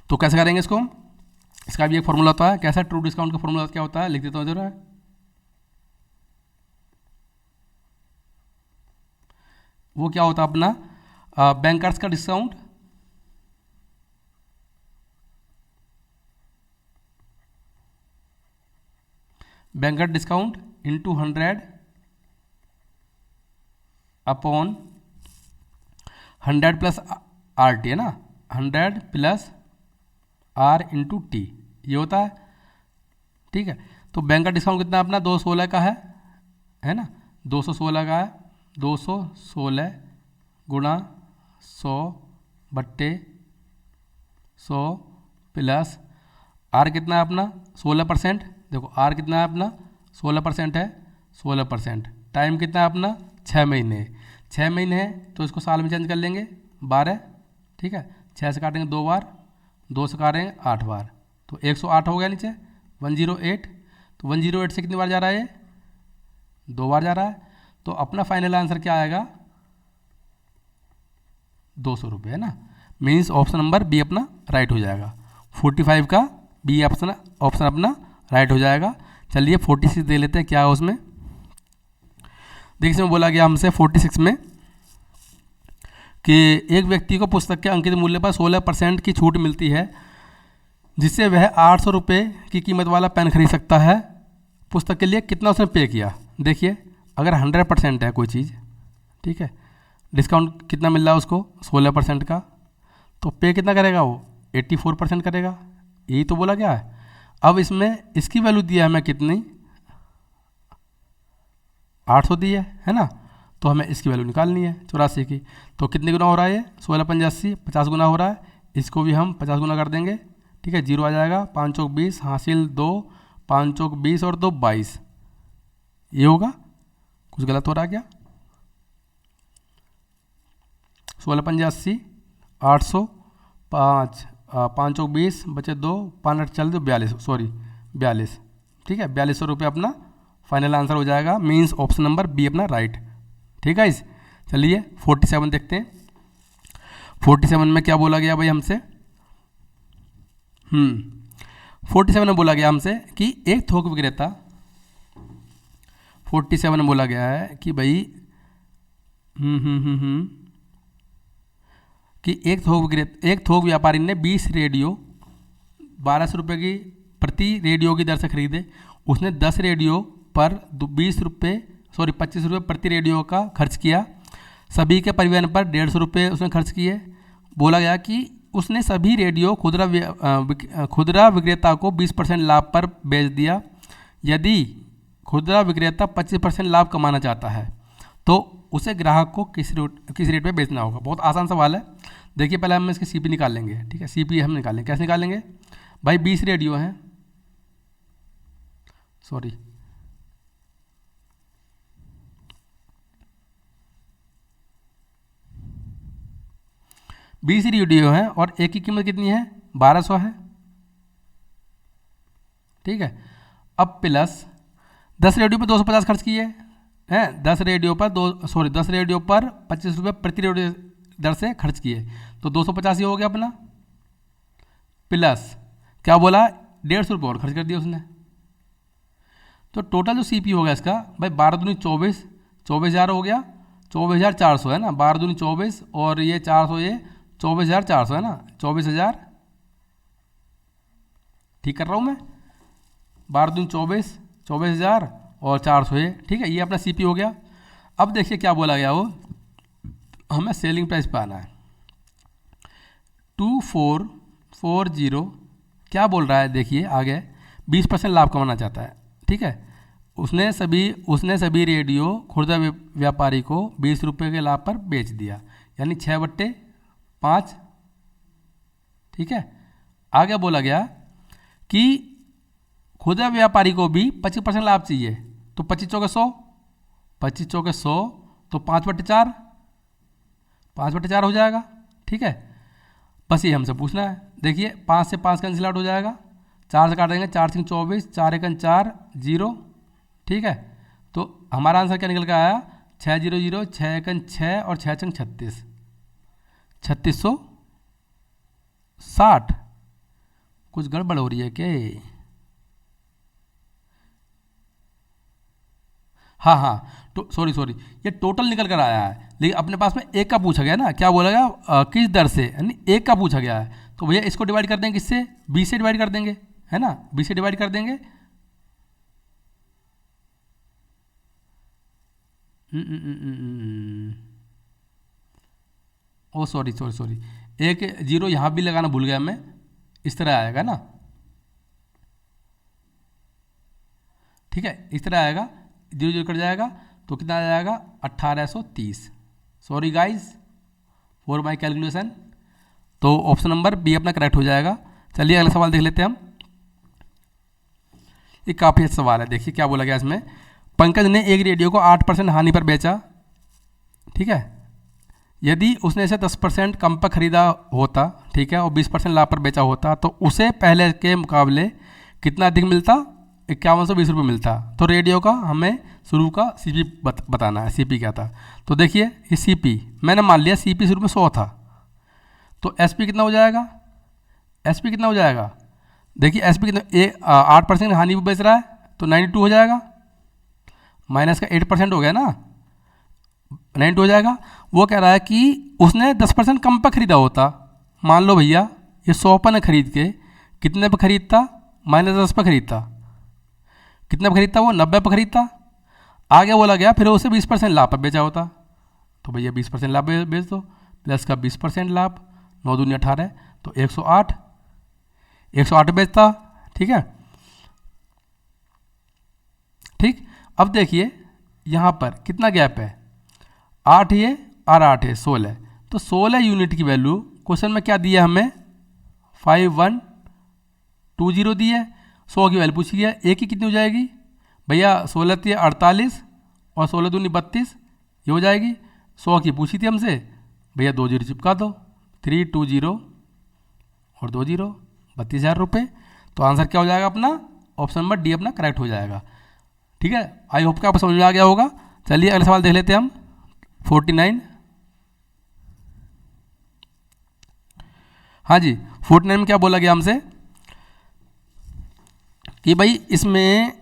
तो कैसे करेंगे इसको, इसका भी एक फॉर्मूला होता है। कैसा, ट्रू डिस्काउंट का फॉर्मूला क्या होता है, लिख देता हूँ जरा। वो क्या होता है अपना, बैंकर्स का discount banker discount into 100 upon 100 plus RT है ना, 100 प्लस R इंटू T, ये होता है। ठीक है, तो बैंकर डिस्काउंट कितना अपना 216 का है ना, 216 का है, 216 गुणा 100 बट्टे 100 प्लस R कितना है अपना 16%। देखो R कितना है अपना 16% है, 16% टाइम कितना है अपना 6 महीने, 6 महीने है तो इसको साल में चेंज कर लेंगे 12। ठीक है, 6 से काटेंगे 2 बार, 2 से काटेंगे 8 बार, तो 108 हो गया नीचे 108। तो 108 से कितनी बार जा रहा है ये, 2 बार जा रहा है। तो अपना फाइनल आंसर क्या आएगा 200 रुपये है ना। मीन्स ऑप्शन नंबर बी अपना राइट हो जाएगा। 45 का बी ऑप्शन अपना राइट हो जाएगा। चलिए 46 दे लेते हैं, क्या है उसमें। देखिए इसमें बोला गया हमसे 46 में कि एक व्यक्ति को पुस्तक के अंकित मूल्य पर 16% की छूट मिलती है, जिससे वह 800 रुपये की कीमत वाला पेन खरीद सकता है। पुस्तक के लिए कितना उसने पे किया। देखिए अगर 100% है कोई चीज़, ठीक है, डिस्काउंट कितना मिल रहा है उसको 16% का, तो पे कितना करेगा वो 84% करेगा, यही तो बोला गया है। अब इसमें इसकी वैल्यू दिया है हमें कितनी 800 दी है ना, तो हमें इसकी वैल्यू निकालनी है 84 की। तो कितने गुना हो रहा है ये 16 पंजा 80, 50 गुना हो रहा है। इसको भी हम 50 गुना कर देंगे। ठीक है, 0 आ जाएगा, 5 चौक 20 हासिल 2, 5 चौक 20 और 2 22, ये होगा। कुछ गलत हो रहा है क्या, 16 पंजा 80, 800, 5 चौक 20 बचे 2, 5 8 चल दो 42, सॉरी 42। ठीक है, 4200 रुपये अपना फाइनल आंसर हो जाएगा। मीन्स ऑप्शन नंबर बी अपना राइट। ठीक है इस, चलिए 47 देखते हैं। 47 में क्या बोला गया भाई हमसे, 47 में बोला गया हमसे कि एक थोक विक्रेता, 47 में बोला गया है कि भाई कि एक थोक व्यापारी ने 20 रेडियो 1200 रुपये की प्रति रेडियो की दर से खरीदे। उसने 10 रेडियो पर 25 रुपये प्रति रेडियो का खर्च किया। सभी के परिवहन पर 150 रुपये उसने खर्च किए। बोला गया कि उसने सभी रेडियो खुदरा विक्रेता को 20% लाभ पर बेच दिया। यदि खुदरा विक्रेता 25% लाभ कमाना चाहता है तो उसे ग्राहक को किस रेट पे बेचना होगा। बहुत आसान सवाल है। देखिए पहले हम इसकी सीपी निकाल लेंगे। ठीक है, सीपी हम निकालेंगे, कैसे निकालेंगे भाई, 20 रेडियो हैं, सॉरी 20 रेडियो हैं और एक की कीमत कितनी है, 1200 है, ठीक है। अब प्लस 10 रेडियो पर 250 खर्च किए हैं, 10 रेडियो पर 10 रेडियो पर 25 रुपये प्रति रेडियो दर से खर्च किए, तो 250 ही हो गया अपना। प्लस क्या बोला, 150 रुपये और खर्च कर दिया उसने। तो टोटल जो सीपी हो गया इसका भाई 12 दूनी 24, 24,000 हो गया, 24,400 है ना, 12 दूनी 24 और ये 400, ये 24,400 है ना, 24,000, ठीक कर रहा हूँ मैं, 12 दूनी 24, 24,000 और 400 ये, ठीक है। ये अपना सीपी हो गया। अब देखिए क्या बोला गया, वो हमें सेलिंग प्राइस पे आना है 2440, क्या बोल रहा है देखिए आगे, 20% लाभ कमाना चाहता है, ठीक है। उसने सभी रेडियो खुर्दा व्यापारी को 20 रुपये के लाभ पर बेच दिया, यानी 6/5, ठीक है। आगे बोला गया कि खुदरा व्यापारी को भी 25% लाभ चाहिए, तो 25 चौके 100, 25 चौके 100, तो 5/4, 5/4 हो जाएगा, ठीक है। बस ये हमसे पूछना है। देखिए 5 से 5 कैंसिल आउट हो जाएगा, 4 से काट देंगे, 4 से 24, 4 1 4, 0, ठीक है। तो हमारा आंसर क्या निकल कर आया, 600, 6 1 6 और 6 6 36, 3660। कुछ गड़बड़ हो रही है क्या? हाँ, तो सॉरी, ये टोटल निकल कर आया है, लेकिन अपने पास में एक का पूछा गया ना, क्या बोला गया, किस दर से, यानी एक का पूछा गया है, तो भैया इसको डिवाइड कर देंगे किससे, 20 से डिवाइड कर देंगे, है ना, 20 से डिवाइड कर देंगे। ओ सॉरी, एक जीरो यहाँ भी लगाना भूल गया मैं, इस तरह आएगा ना, ठीक है, इस तरह आएगा, 0 कट जाएगा, तो कितना आ जाएगा, 1830। Sorry guys for my calculation. तो ऑप्शन नंबर बी अपना करेक्ट हो जाएगा। चलिए अगला सवाल देख लेते हैं हम। ये काफ़ी अच्छा सवाल है, देखिए क्या बोला गया इसमें। पंकज ने एक रेडियो को 8% हानि पर बेचा, ठीक है। यदि उसने इसे 10% कम पर खरीदा होता, ठीक है, और 20% लाभ पर बेचा होता, तो उसे पहले के मुकाबले कितना अधिक मिलता, 5120 रुपये मिलता। तो रेडियो का हमें शुरू का सीपी बताना है, सीपी क्या था। तो देखिए ये सीपी मैंने मान लिया, सीपी शुरू में 100 था, तो एसपी कितना हो जाएगा, एसपी कितना हो जाएगा, देखिए एसपी कितना, 8% हानि पर बेच रहा है, तो 92 हो जाएगा, माइनस का 8% हो गया ना, 92 हो जाएगा। वो कह रहा है कि उसने 10% कम पर खरीदा होता, मान लो भैया ये 100 पर खरीद के कितने पर खरीदता, -10 पर खरीदता, कितने पर खरीदता, वो 90 पर खरीदता। आगे बोला गया फिर उसे 20% लाभ पर बेचा होता, तो भैया 20% लाभ बेच दो, प्लस का 20% लाभ, 9 दूनी 18, तो 108 बेचता, ठीक है। ठीक, अब देखिए यहाँ पर कितना गैप है, 8 ये और 8 है 16, तो 16 यूनिट की वैल्यू क्वेश्चन में क्या दिया हमें, 5120 दी है। 100 की वैल्यू पूछी गया, एक की कितनी हो जाएगी भैया, 16 थी 48 और 16 दूनी 32, ये हो जाएगी। 100 की पूछी थी हमसे, भैया 2 जीरो चिपका दो, 320 और 2 जीरो, 32,000 रुपये। तो आंसर क्या हो जाएगा अपना, ऑप्शन नंबर डी अपना करेक्ट हो जाएगा, ठीक है। आई होप कि आपको समझ में आ गया होगा। चलिए अगला सवाल देख लेते हैं हम, 49। हाँ जी, 49 में क्या बोला गया हमसे कि भाई इसमें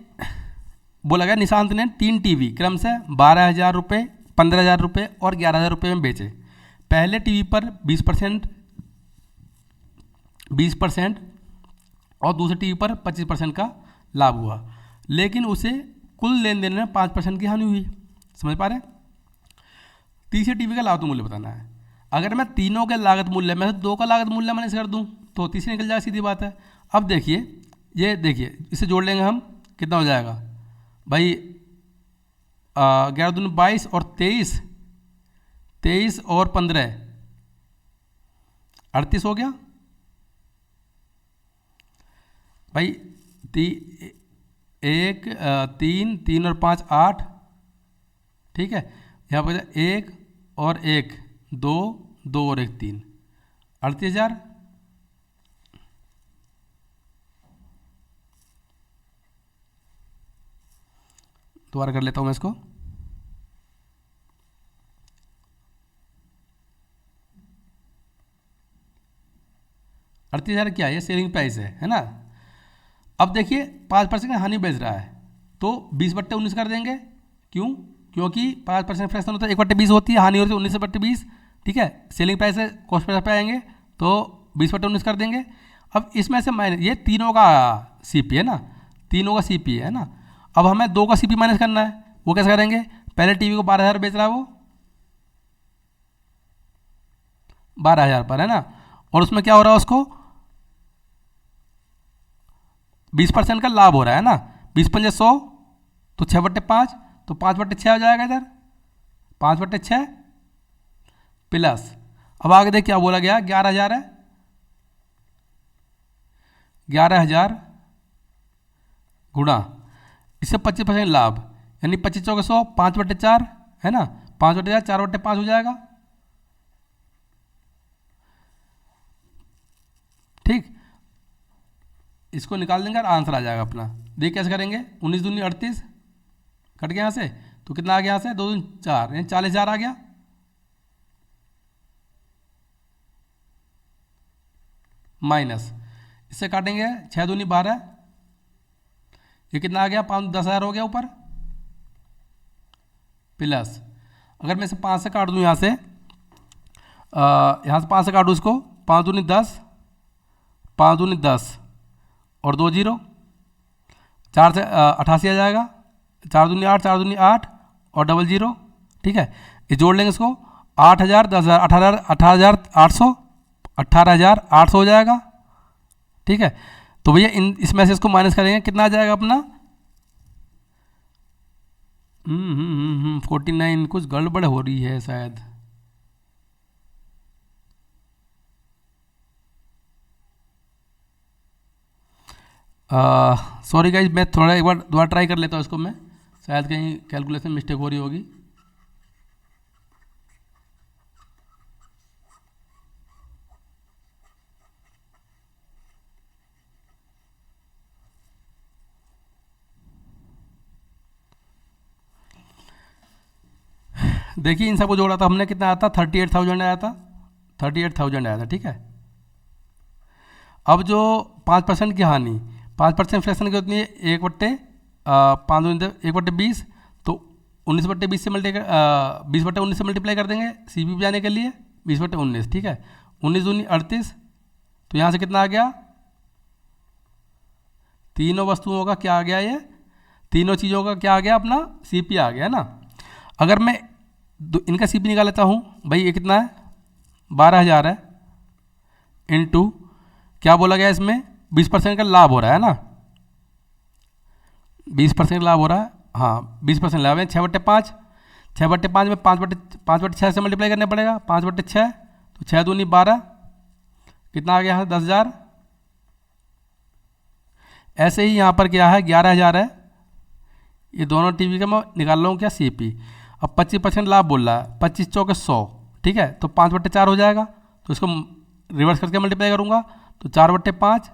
बोला गया निशांत ने 3 टीवी क्रमशः 12,000 रुपये, 15,000 रुपये और 11,000 रुपये में बेचे। पहले टीवी पर 20% और दूसरे टीवी पर 25% का लाभ हुआ, लेकिन उसे कुल लेन देन में 5% की हानि हुई। समझ पा रहे हैं। तीसरे टीवी का लागत मूल्य बताना है। अगर मैं तीनों के लागत मूल्य में से 2 का लागत मूल्य मैंने कर दूं तो तीसरी निकल जाएगा, सीधी बात है। अब देखिए, ये देखिए इसे जोड़ लेंगे हम, कितना हो जाएगा भाई, 11 दूनी 22 और 23 और 15 38 हो गया भाई। 3 और 5 8, ठीक है। यहाँ पर 1 और 1 2, 2 और 1 3, 38,000, दोबारा कर लेता हूँ मैं इसको। अड़तीस हज़ार क्या है, ये सेलिंग प्राइस है ना। अब देखिए 5% का हानि बेच रहा है, तो 20/19 कर देंगे। क्यों? क्योंकि 5% फ्रैक्शन होता है, 1/20 होती है, हानि होती है 19/20। ठीक है, सेलिंग प्राइस है, कॉस्ट प्राइस पे आएंगे तो 20/19 कर देंगे। अब इसमें से माइनस, ये तीनों का सीपी है ना, तीनों का सीपी है ना। अब हमें दो का सीपी माइनस करना है, वो कैसे करेंगे? पहले टीवी को 12,000 बेच रहा है वो, 12,000 पर है ना, और उसमें क्या हो रहा है, उसको 20% का लाभ हो रहा है ना। 20×5 100, तो 6/5, तो 5/6 हो जाएगा इधर, 5/6 प्लस। अब आगे देख क्या बोला गया, 11,000 है, 11,000 गुणा इससे 25% लाभ, यानी 25×100, 5/4 है ना, 5/4 4/5 हो जाएगा। ठीक, इसको निकाल देंगे और आंसर आ जाएगा अपना। देख कैसे करेंगे, 19 दूनी 38 कट गया यहाँ से, तो कितना आ गया यहाँ से, 2 दूनी 4, यानी 40,000 आ गया। माइनस इससे काटेंगे 6 दूनी 12, ये कितना आ गया, 10,000 हो गया ऊपर, प्लस अगर मैं इसे 5 से काट दूँ यहाँ से, यहाँ से 5 से काटूँ इसको, 5 दूनी 10, 5 दूनी 10 और 2 जीरो, 4 से 88 आ जाएगा, 4 दूनी 8, 4 दूनी 8 और डबल जीरो। ठीक है, ये जोड़ लेंगे इसको, 8,000 10,000 18,800, 18,800 हो जाएगा। ठीक है, तो भैया इसमें से इसको माइनस करेंगे, कितना आ जाएगा अपना, 49। कुछ गड़बड़ हो रही है शायद। सॉरी गाइज, मैं थोड़ा एक बार दोबारा ट्राई कर लेता हूँ इसको मैं, शायद कहीं कैलकुलेशन मिस्टेक हो रही होगी। देखिए इन सबको जोड़ा था हमने, कितना आया था, 38,000 आया था, 38,000 आया था। ठीक है, अब जो 5% की हानि, 5% फ्रैक्शन की होती है, 1/5 तो 19/20 से मल्टीप्लाई, 20/19 से मल्टीप्लाई कर देंगे सी पी जाने के लिए, 20/19। ठीक है, 19 दूनी 38, तो यहाँ से कितना आ गया, तीनों वस्तुओं का क्या आ गया, ये तीनों चीज़ों का क्या आ गया, अपना सी पी आ गया ना। अगर मैं इनका सी पी निकाल लेता हूँ, भाई ये कितना है, 12,000 है, इनटू क्या बोला गया इसमें, 20% का लाभ हो रहा है ना, 20% लाभ हो रहा है, हाँ 20% लाभ है, 6/5, 6/5 में 5/6 से मल्टीप्लाई करना पड़ेगा, 5/6 तो 6 दूनी 12, कितना आ गया है, 10,000। ऐसे ही यहाँ पर क्या है, 11,000 है, ये दोनों टीवी का मैं निकाल रहा हूँ क्या, सी पी। अब 25% लाभ बोल रहा है, 25 चौके 100, ठीक है, तो 5/4 हो जाएगा, तो इसको रिवर्स करके मल्टीप्लाई करूँगा तो 4/5।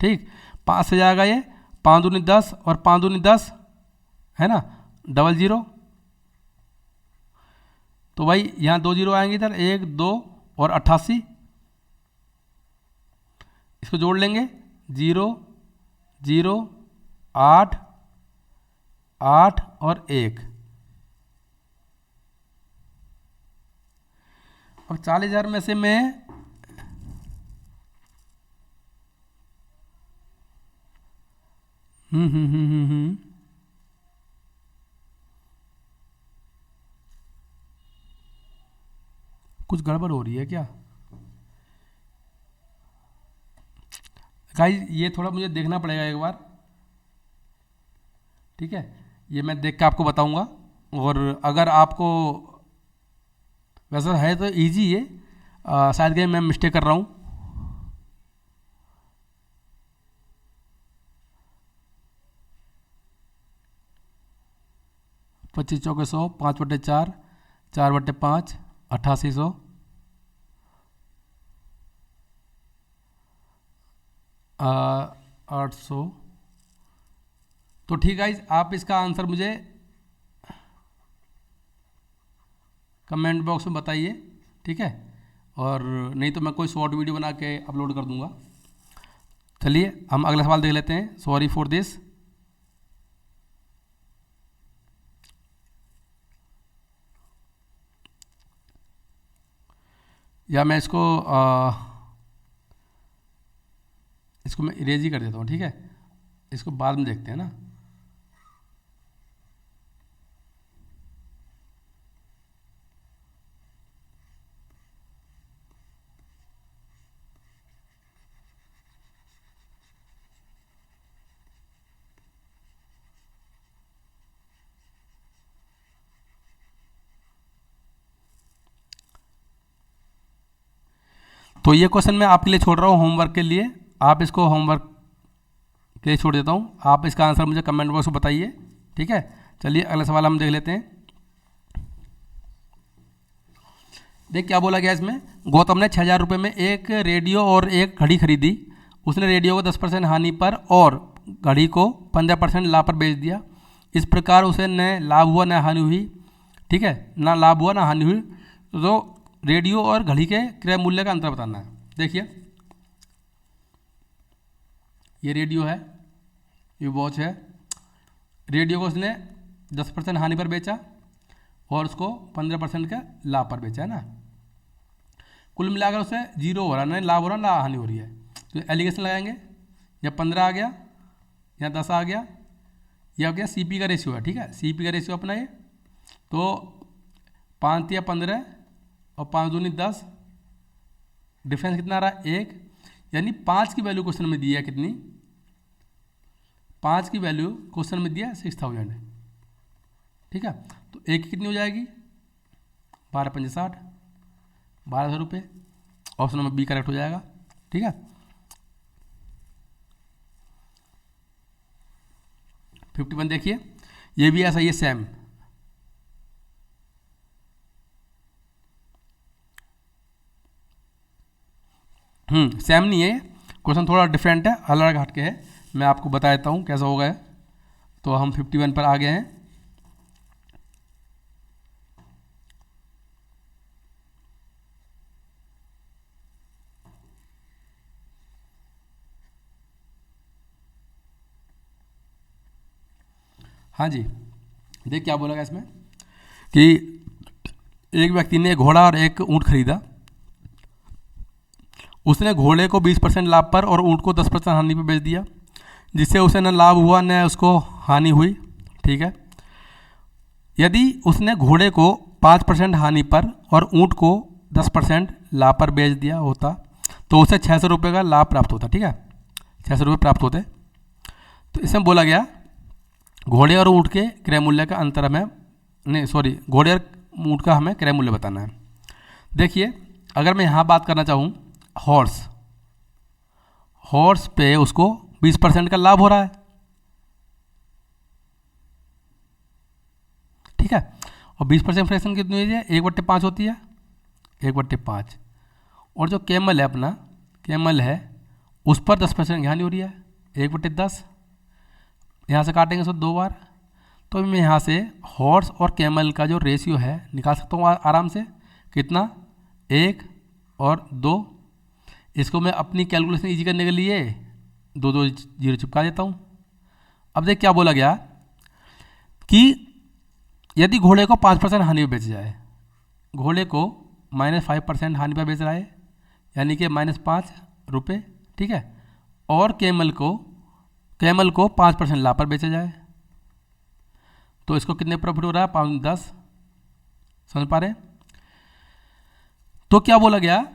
ठीक, 5 से जाएगा ये, 5 दूनी 10 और 5 दूनी 10 है ना, डबल जीरो, तो भाई यहाँ 2 जीरो आएंगे इधर, 1 2 और 88, इसको जोड़ लेंगे, 0 0 8 8 और 1। अब 40,000 में से मैं कुछ गड़बड़ हो रही है क्या गाइस, ये थोड़ा मुझे देखना पड़ेगा एक बार। ठीक है, ये मैं देख के आपको बताऊंगा, और अगर आपको वैसा है तो इजी है, शायद कहीं मैं मिस्टेक कर रहा हूँ। पच्चीस चौके 100, 5/4, 4/5, 8800, 800। तो ठीक है, आप इसका आंसर मुझे कमेंट बॉक्स में बताइए, ठीक है, और नहीं तो मैं कोई शॉर्ट वीडियो बना के अपलोड कर दूंगा। चलिए हम अगला सवाल देख लेते हैं। Sorry for this. या मैं इसको मैं इरेज ही कर देता हूँ, ठीक है, इसको बाद में देखते हैं ना। तो ये क्वेश्चन मैं आपके लिए छोड़ रहा हूँ होमवर्क के लिए, आप इसको होमवर्क के लिए छोड़ देता हूँ। आप इसका आंसर मुझे कमेंट बॉक्स में बताइए, ठीक है। चलिए अगला सवाल हम देख लेते हैं। देख क्या बोला गया इसमें। गौतम ने 6,000 रुपये में एक रेडियो और एक घड़ी खरीदी। उसने रेडियो को 10% हानि पर और घड़ी को 15% लाभ पर बेच दिया। इस प्रकार उसे न लाभ हुआ न हानि हुई, ठीक है, ना लाभ हुआ ना हानि हुई। तो रेडियो और घड़ी के क्रय मूल्य का अंतर बताना है। देखिए ये रेडियो है, ये वॉच है। रेडियो को उसने 10% हानि पर बेचा और उसको 15% का लाभ पर बेचा, है ना। कुल मिलाकर उसे 0 हो रहा, ना लाभ हो रहा ना हानि हो रही है। तो एलिगेशन लगाएंगे, या 15 आ गया या 10 आ गया, या हो गया CP का रेशियो है, ठीक है। CP का रेशियो अपना ये, तो 5 या 15 और 5 दूनी 10, डिफरेंस कितना आ रहा है 1, यानी 5 की वैल्यू क्वेश्चन में दी है कितनी, 5 की वैल्यू क्वेश्चन में दिया 6,000, ठीक है। तो एक की कितनी हो जाएगी 12 पंजे 60, 1200 रुपये। ऑप्शन नंबर बी करेक्ट हो जाएगा, ठीक है। 51 देखिए, ये भी ऐसा ही है सेम। सेम नहीं है, क्वेश्चन थोड़ा डिफरेंट है, अलग हट के है। मैं आपको बता देता हूँ कैसा होगा। तो हम 51 पर आ गए हैं। हाँ जी, देख क्या बोला गया इसमें कि एक व्यक्ति ने घोड़ा और एक ऊँट खरीदा। उसने घोड़े को 20% लाभ पर और ऊँट को 10% हानि पर बेच दिया, जिससे उसे न लाभ हुआ न उसको हानि हुई, ठीक है। यदि उसने घोड़े को 5% हानि पर और ऊँट को 10% लाभ पर बेच दिया होता तो उसे 600 रुपये का लाभ प्राप्त होता, ठीक है, 600 रुपये प्राप्त होते। तो इसमें बोला गया घोड़े और ऊँट के क्रय मूल्य का अंतर हमें, नहीं सॉरी, घोड़े और ऊँट का हमें क्रय मूल्य बताना है। देखिए अगर मैं यहाँ बात करना चाहूँ हॉर्स पे उसको 20% का लाभ हो रहा है, ठीक है, और 20% फ्रैक्शन कितनी होती है 1/5 होती है, 1/5। और जो कैमल है अपना, कैमल है उस पर 10% हानि हो रही है, 1/10। यहाँ से काटेंगे उसको 2 बार। तो मैं यहाँ से हॉर्स और कैमल का जो रेशियो है निकाल सकता हूँ आराम से। कितना 1 और 2। इसको मैं अपनी कैलकुलेशन इजी करने के लिए 2 जीरो चिपका देता हूँ। अब देख क्या बोला गया कि यदि घोड़े को 5% हानि पर बेच जाए, घोड़े को -5% हानि पर बेच रहा है, यानी कि -5 रुपये, ठीक है, और कैमल को 5% लाभ पर बेचा जाए, तो इसको कितने प्रॉफिट हो रहा है 5×10, समझ पा रहे। तो क्या बोला गया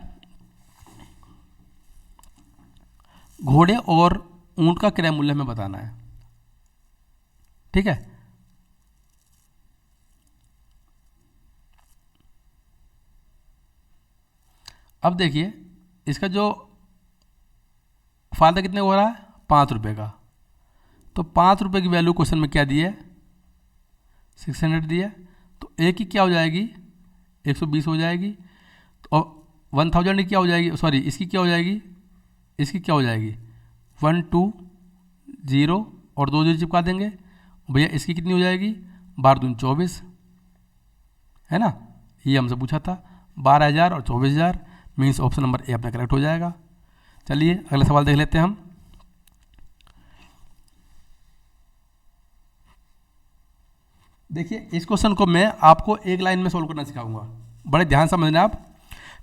घोड़े और ऊंट का क्रय मूल्य हमें बताना है, ठीक है। अब देखिए इसका जो फायदा कितने को हो रहा है 5 रुपये का। तो 5 रुपये की वैल्यू क्वेश्चन में क्या दी है 600 दी है। तो एक की क्या हो जाएगी 120 हो जाएगी, और 1000 की क्या हो जाएगी, सॉरी इसकी क्या हो जाएगी, इसकी क्या हो जाएगी 1 2 0 और 2 0 चिपका देंगे। भैया इसकी कितनी हो जाएगी, 12 दूनी 24, है ना, ये हमसे पूछा था। 12,000 और 24,000 मीन्स ऑप्शन नंबर ए अपना करेक्ट हो जाएगा। चलिए अगला सवाल देख लेते हैं हम। देखिए इस क्वेश्चन को मैं आपको एक लाइन में सोल्व करना सिखाऊंगा, बड़े ध्यान समझना आप।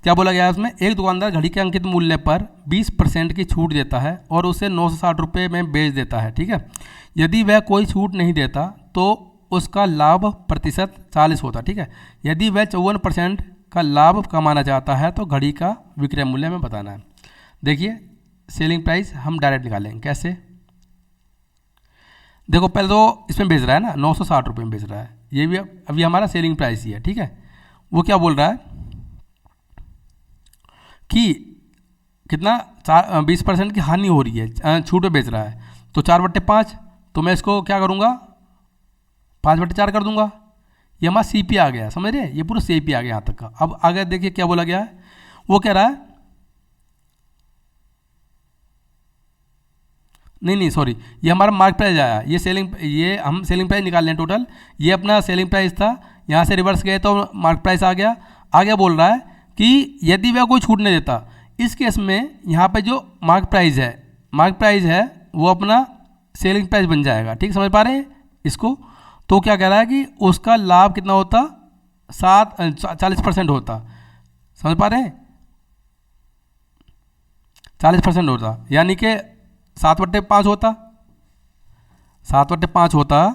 क्या बोला गया है उसमें, एक दुकानदार घड़ी के अंकित मूल्य पर 20% की छूट देता है और उसे 960 रुपये में बेच देता है, ठीक है। यदि वह कोई छूट नहीं देता तो उसका लाभ प्रतिशत 40 होता, ठीक है। यदि वह 54% का लाभ कमाना चाहता है तो घड़ी का विक्रय मूल्य हमें बताना है। देखिए सेलिंग प्राइस हम डायरेक्ट निकालेंगे, कैसे, देखो पहले तो इसमें बेच रहा है ना 960 रुपये में बेच रहा है, ये भी अभी हमारा सेलिंग प्राइस ही है, ठीक है। वो क्या बोल रहा है कि कितना 20% की हानि हो रही है, छूट में बेच रहा है, तो 4/5, तो मैं इसको क्या करूँगा 5/4 कर दूंगा। ये हमारा CP आ गया, समझ रहे, ये पूरा CP आ गया यहाँ तक का। अब आगे देखिए क्या बोला गया है, वो कह रहा है नहीं सॉरी, ये हमारा मार्क प्राइस आया, ये हम सेलिंग प्राइस निकाल लें टोटल, ये अपना सेलिंग प्राइस था, यहाँ से रिवर्स गए तो मार्क प्राइस आ गया। आगे बोल रहा है कि यदि वह कोई छूट नहीं देता, इस केस में यहाँ पे जो मार्क प्राइस है वो अपना सेलिंग प्राइस बन जाएगा, ठीक, समझ पा रहे हैं इसको। तो क्या कह रहा है कि उसका लाभ कितना होता, 40% होता, समझ पा रहे हैं, 40% होता, यानी कि 7/5 होता, 7/5 होता,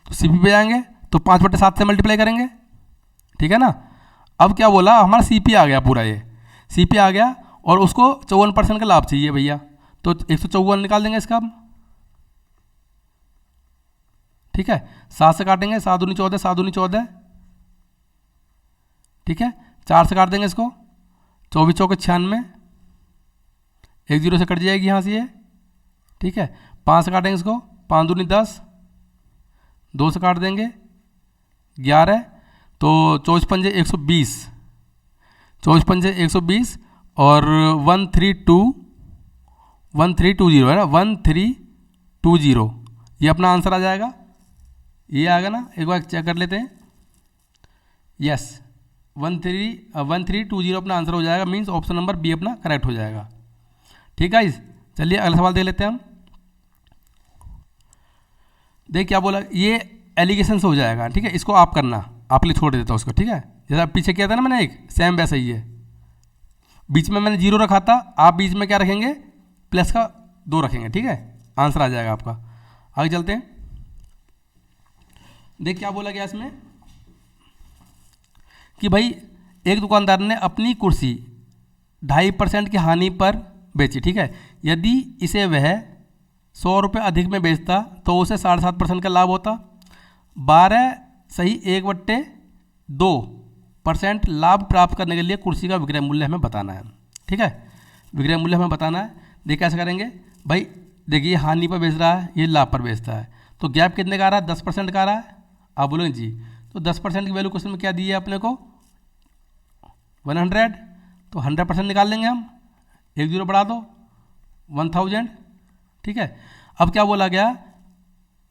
तो CP पे जाएंगे तो 5/7 से मल्टीप्लाई करेंगे, ठीक है ना। अब क्या बोला, हमारा CP आ गया, पूरा ये CP आ गया और उसको 54% का लाभ चाहिए भैया, तो 154 निकाल देंगे इसका हम, ठीक है। 7 से काटेंगे, 7 दूनी 14, 7 दूनी 14, ठीक है। 4 से काट देंगे इसको, 24 चौके 96, 1 0 से कट जाएगी यहाँ से ये, ठीक है। 5 से काटेंगे इसको, 5 दूनी 10, 2 से काट देंगे 11, तो 24 पंजे 120, 24 पंजे 120 और 1320 है ना, 1320, ये अपना आंसर आ जाएगा, ये आएगा ना, एक बार चेक कर लेते हैं। यस 1320 अपना आंसर हो जाएगा, मीन्स ऑप्शन नंबर बी अपना करेक्ट हो जाएगा, ठीक है। चलिए अगला सवाल देख लेते हैं हम। देख क्या बोला, ये एलिगेशन से हो जाएगा, ठीक है, इसको आप करना, आप लिए छोड़ देता हूँ उसको, ठीक है। जैसा पीछे किया था ना मैंने, एक सेम वैसा ही है, बीच में मैंने 0 रखा था, आप बीच में क्या रखेंगे, प्लस का 2 रखेंगे, ठीक है, आंसर आ जाएगा आपका। आगे चलते हैं, देख क्या बोला गया इसमें कि भाई एक दुकानदार ने अपनी कुर्सी 2.5% की हानि पर बेची, ठीक है। यदि इसे वह 100 रुपये अधिक में बेचता तो उसे 7.5% का लाभ होता। 1/2% लाभ प्राप्त करने के लिए कुर्सी का विक्रय मूल्य हमें बताना है, ठीक है, विक्रय मूल्य हमें बताना है। देखिए कैसे करेंगे भाई, देखिए हानि पर बेच रहा है, ये लाभ पर बेचता है, तो गैप कितने का आ रहा है, 10% का आ रहा है, आप बोलोगे जी, तो 10% की वैल्यू क्वेश्चन में क्या दी है अपने को 100, तो 100% निकाल लेंगे हम, 1 0 बढ़ा दो 1000, ठीक है। अब क्या बोला गया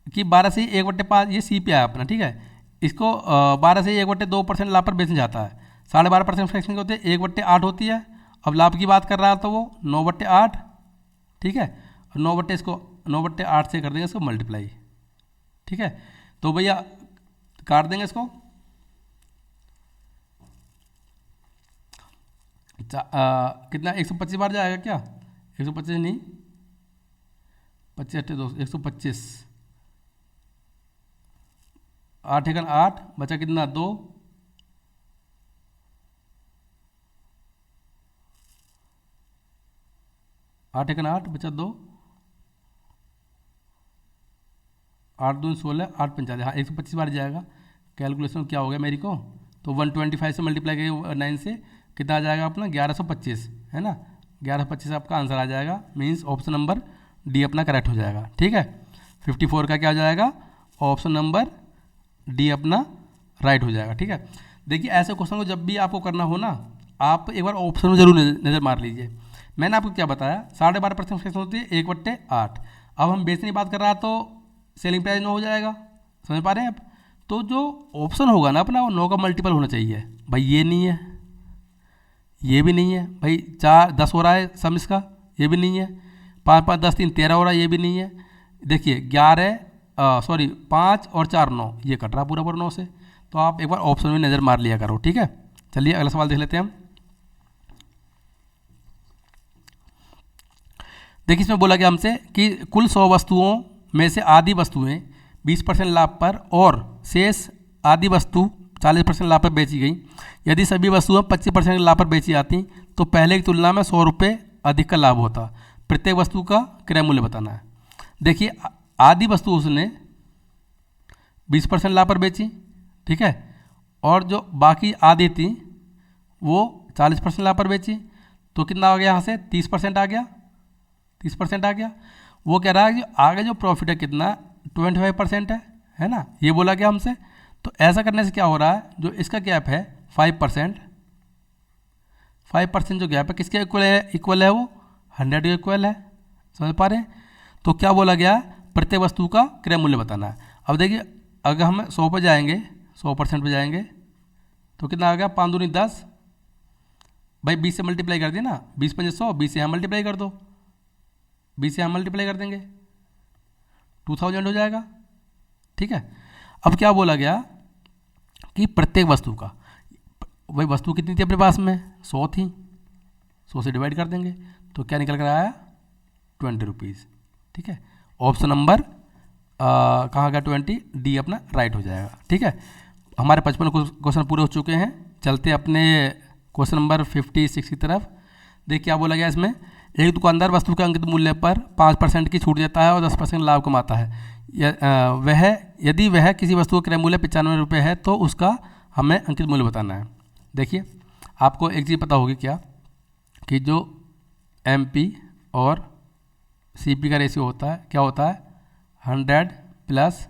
कि 12 से 1/5, ये CP आया अपना, ठीक है, इसको 12 से 1/2% लाभ पर बेचने जाता है, 12.5% फ्रैक्शन के होते हैं, 1/8 होती है। अब लाभ की बात कर रहा है तो वो 9/8, ठीक है, 9/8 से कर देंगे इसको मल्टीप्लाई, ठीक है। तो भैया काट देंगे इसको, कितना 125 बार जाएगा क्या, 125 नहीं, 25 2 125, 8 × 8 बचा कितना 2, 8 × 8 बचा 2, 8 2 16, 8 45, हाँ 125 बार जाएगा। कैलकुलेशन क्या हो गया मेरी को, तो 125 से मल्टीप्लाई करिए 9 से, कितना आ जाएगा अपना 1125, है ना, 1125 आपका आंसर आ जाएगा, मीन्स ऑप्शन नंबर डी अपना करेक्ट हो जाएगा, ठीक है। 54 का क्या हो जाएगा, ऑप्शन नंबर डी अपना राइट हो जाएगा, ठीक है। देखिए ऐसे क्वेश्चन को जब भी आपको करना हो ना, आप एक बार ऑप्शन में जरूर नज़र मार लीजिए। मैंने आपको क्या बताया, 12.5% फ्रैक्शन होती है 1/8। अब हम बेचने की बात कर रहा है तो सेलिंग प्राइस 9 हो जाएगा, समझ पा रहे हैं आप। तो जो ऑप्शन होगा ना अपना, वो 9 का मल्टीपल होना चाहिए भाई। ये नहीं है, ये भी नहीं है भाई। 4 10 हो रहा है सम इसका, ये भी नहीं है। 5 5 10 3 13 हो रहा है, ये भी नहीं है। देखिए 11 सॉरी 5 और 4 9, ये कट रहा पूरा पूरा 9 से। तो आप एक बार ऑप्शन में नज़र मार लिया करो, ठीक है। चलिए अगला सवाल देख लेते हैं हम। देखिए इसमें बोला गया हमसे कि कुल 100 वस्तुओं में से आधी वस्तुएं 20% लाभ पर और शेष आधी वस्तु 40% लाभ पर बेची गई। यदि सभी वस्तुएं 25% लाभ पर बेची जाती तो पहले की तुलना में 100 रुपये अधिक का लाभ होता। प्रत्येक वस्तु का क्रय मूल्य बताना है। देखिए आधी वस्तु उसने 20% लाभ पर बेची, ठीक है, और जो बाकी आधी थी वो 40% लाभ पर बेची। तो कितना आ गया यहाँ से, 30% आ गया, 30% आ गया। वो कह रहा है कि आगे जो प्रॉफिट है कितना, 25% है ना, ये बोला गया हमसे। तो ऐसा करने से क्या हो रहा है, जो इसका गैप है 5%, 5% जो गैप है किसके इक्वल है वो 100 के इक्वल है, समझ पा रहे हैं। तो क्या बोला गया, प्रत्येक वस्तु का क्रय मूल्य बताना है। अब देखिए अगर हम 100 पर जाएंगे, 100% पर जाएंगे तो कितना आ गया, 5 दूनी 10 भाई, 20 से मल्टीप्लाई कर दिया ना, 20 पंजे 100, 20 से यहाँ मल्टीप्लाई कर दो, 20 से यहाँ मल्टीप्लाई कर देंगे 2000 हो जाएगा, ठीक है। अब क्या बोला गया कि प्रत्येक वस्तु का, भाई वस्तु कितनी थी अपने पास में, 100 थी, 100 से डिवाइड कर देंगे तो क्या निकल कर आया 20 रुपीज़, ठीक है। ऑप्शन नंबर कहाँ गया 20, डी अपना राइट हो जाएगा, ठीक है। हमारे 55 क्वेश्चन पूरे हो चुके हैं। चलते अपने क्वेश्चन नंबर 56 की तरफ। देख क्या बोला गया इसमें, एक दुकानदार वस्तु के अंकित मूल्य पर 5% की छूट देता है और 10% लाभ कमाता है। यदि वह किसी वस्तु का क्रय मूल्य 95 रुपये है तो उसका हमें अंकित मूल्य बताना है। देखिए आपको एक चीज़ पता होगी क्या, कि जो MP और CP का रेशियो होता है, क्या होता है 100 प्लस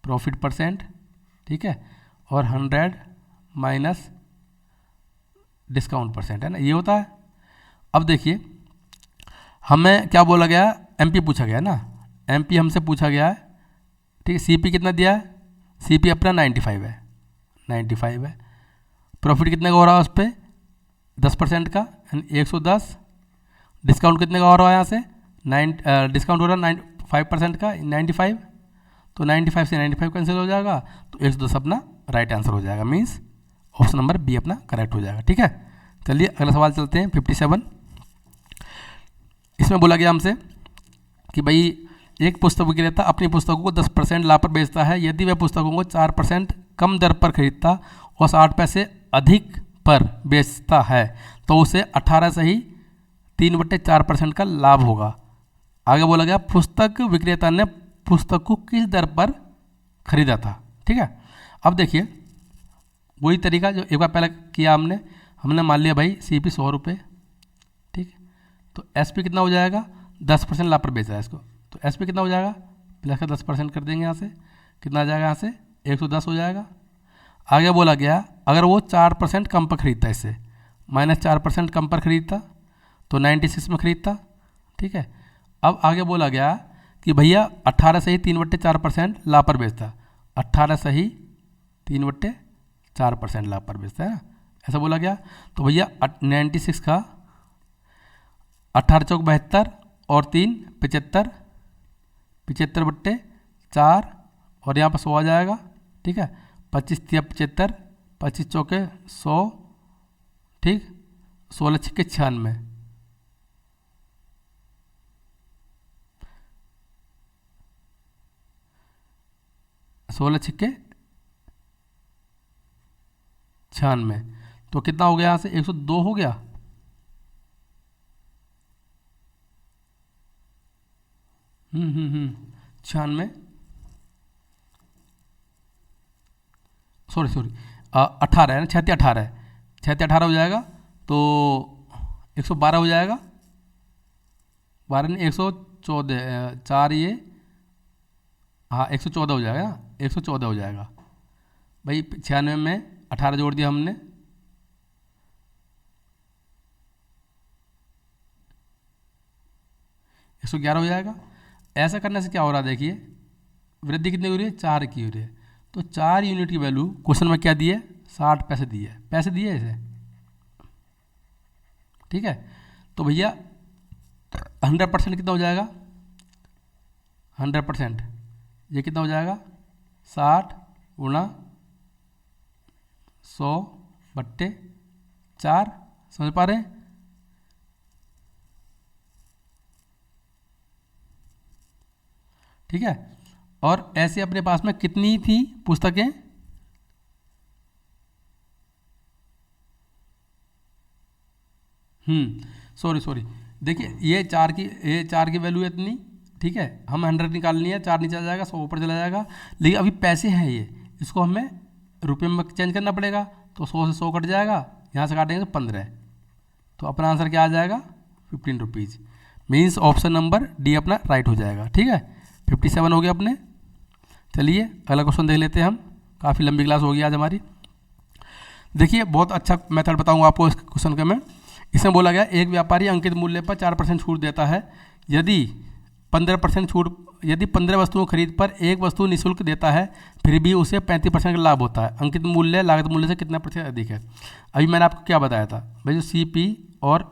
प्रॉफिट परसेंट, ठीक है, और 100 माइनस डिस्काउंट परसेंट, है ना, ये होता है। अब देखिए हमें क्या बोला गया, MP पूछा गया ना, MP हमसे पूछा गया है, ठीक है। CP कितना दिया है, CP अपना 95 है, 95 है। प्रॉफिट कितने का हो रहा है उस पर 10% का, 110। डिस्काउंट कितने का हो रहा है यहाँ से, डिस्काउंट हो रहा है 5% का, 95। तो 95 से 95 कैंसिल हो जाएगा, तो 110 अपना राइट आंसर हो जाएगा, मीन्स ऑप्शन नंबर बी अपना करेक्ट हो जाएगा, ठीक है। चलिए अगला सवाल चलते हैं 57। इसमें बोला गया हमसे कि भाई एक पुस्तक विक्रेता अपनी पुस्तकों को 10% लाभ पर बेचता है। यदि वह पुस्तकों को 4% कम दर पर खरीदता और 60 पैसे अधिक पर बेचता है तो उसे 18 से ही 3/4% का लाभ होगा। आगे बोला गया पुस्तक विक्रेता ने पुस्तक को किस दर पर खरीदा था, ठीक है। अब देखिए वही तरीका जो एक बार पहले किया हमने मान लिया भाई CP 100 रुपये, ठीक। तो SP कितना हो जाएगा, 10% लाभ पर बेच रहा है इसको, तो SP कितना हो जाएगा, प्लस का 10% कर देंगे यहाँ से, कितना आ जाएगा यहाँ से 110 हो जाएगा। आगे बोला गया अगर वो 4% कम पर खरीदता, इससे -4% कम पर खरीदता तो 96 में खरीदता, ठीक है। अब आगे बोला गया कि भैया 18 से ही 3/4% लाभ पर बेचता, 18 से ही 3/4% लाभ पर बेचता है ना, ऐसा बोला गया। तो भैया 96 का 18 चौक 72 और 3 75, 75/4 और यहाँ पर 100 आ जाएगा, ठीक है। 25 3 75, 25 चौके 100, ठीक, 16 छक्के 96, 16 छक्के 96, तो कितना हो गया यहाँ से 102 हो गया, 96, सॉरी 18 है ना, 36 18 है, 36 18 हो जाएगा तो 112 हो जाएगा, 12 नहीं 114, 4 ये, हाँ 114 हो जाएगा ना, 114 हो जाएगा भाई। 96 में 18 जोड़ दिया हमने, 111 हो जाएगा। ऐसा करने से क्या हो रहा है देखिए, वृद्धि कितनी हो रही है, 4 की हो रही है। तो 4 यूनिट की वैल्यू क्वेश्चन में क्या दी है, 60 पैसे दिए, पैसे दिए इसे, ठीक है। तो भैया 100% कितना हो जाएगा, 100% ये कितना हो जाएगा, 60 गुणा 100/4, समझ पा रहे हैं। ठीक है, और ऐसे अपने पास में कितनी थी पुस्तकें, सॉरी देखिए, ये 4 की वैल्यू है इतनी, ठीक है। हम 100 निकालनी है, 4 नीचे आ जाएगा, 100 ऊपर चला जाएगा। लेकिन अभी पैसे हैं ये, इसको हमें रुपये में चेंज करना पड़ेगा। तो 100 से 100 कट जाएगा, यहाँ से काटेंगे तो 15, तो अपना आंसर क्या आ जाएगा, 15 rupees. Means option number D अपना राइट हो जाएगा। ठीक है, 57 हो गया अपने। चलिए अगला क्वेश्चन देख लेते हैं हम, काफ़ी लंबी क्लास होगी आज हमारी। देखिए बहुत अच्छा मेथड बताऊंगा आपको इस क्वेश्चन का मैं। इसमें बोला गया एक व्यापारी अंकित मूल्य पर 4% छूट देता है। यदि 15% छूट, यदि 15 वस्तुओं खरीद पर एक वस्तु निःशुल्क देता है, फिर भी उसे 35% का लाभ होता है। अंकित मूल्य लागत मूल्य से कितना प्रतिशत अधिक है। अभी मैंने आपको क्या बताया था भाई, जो CP और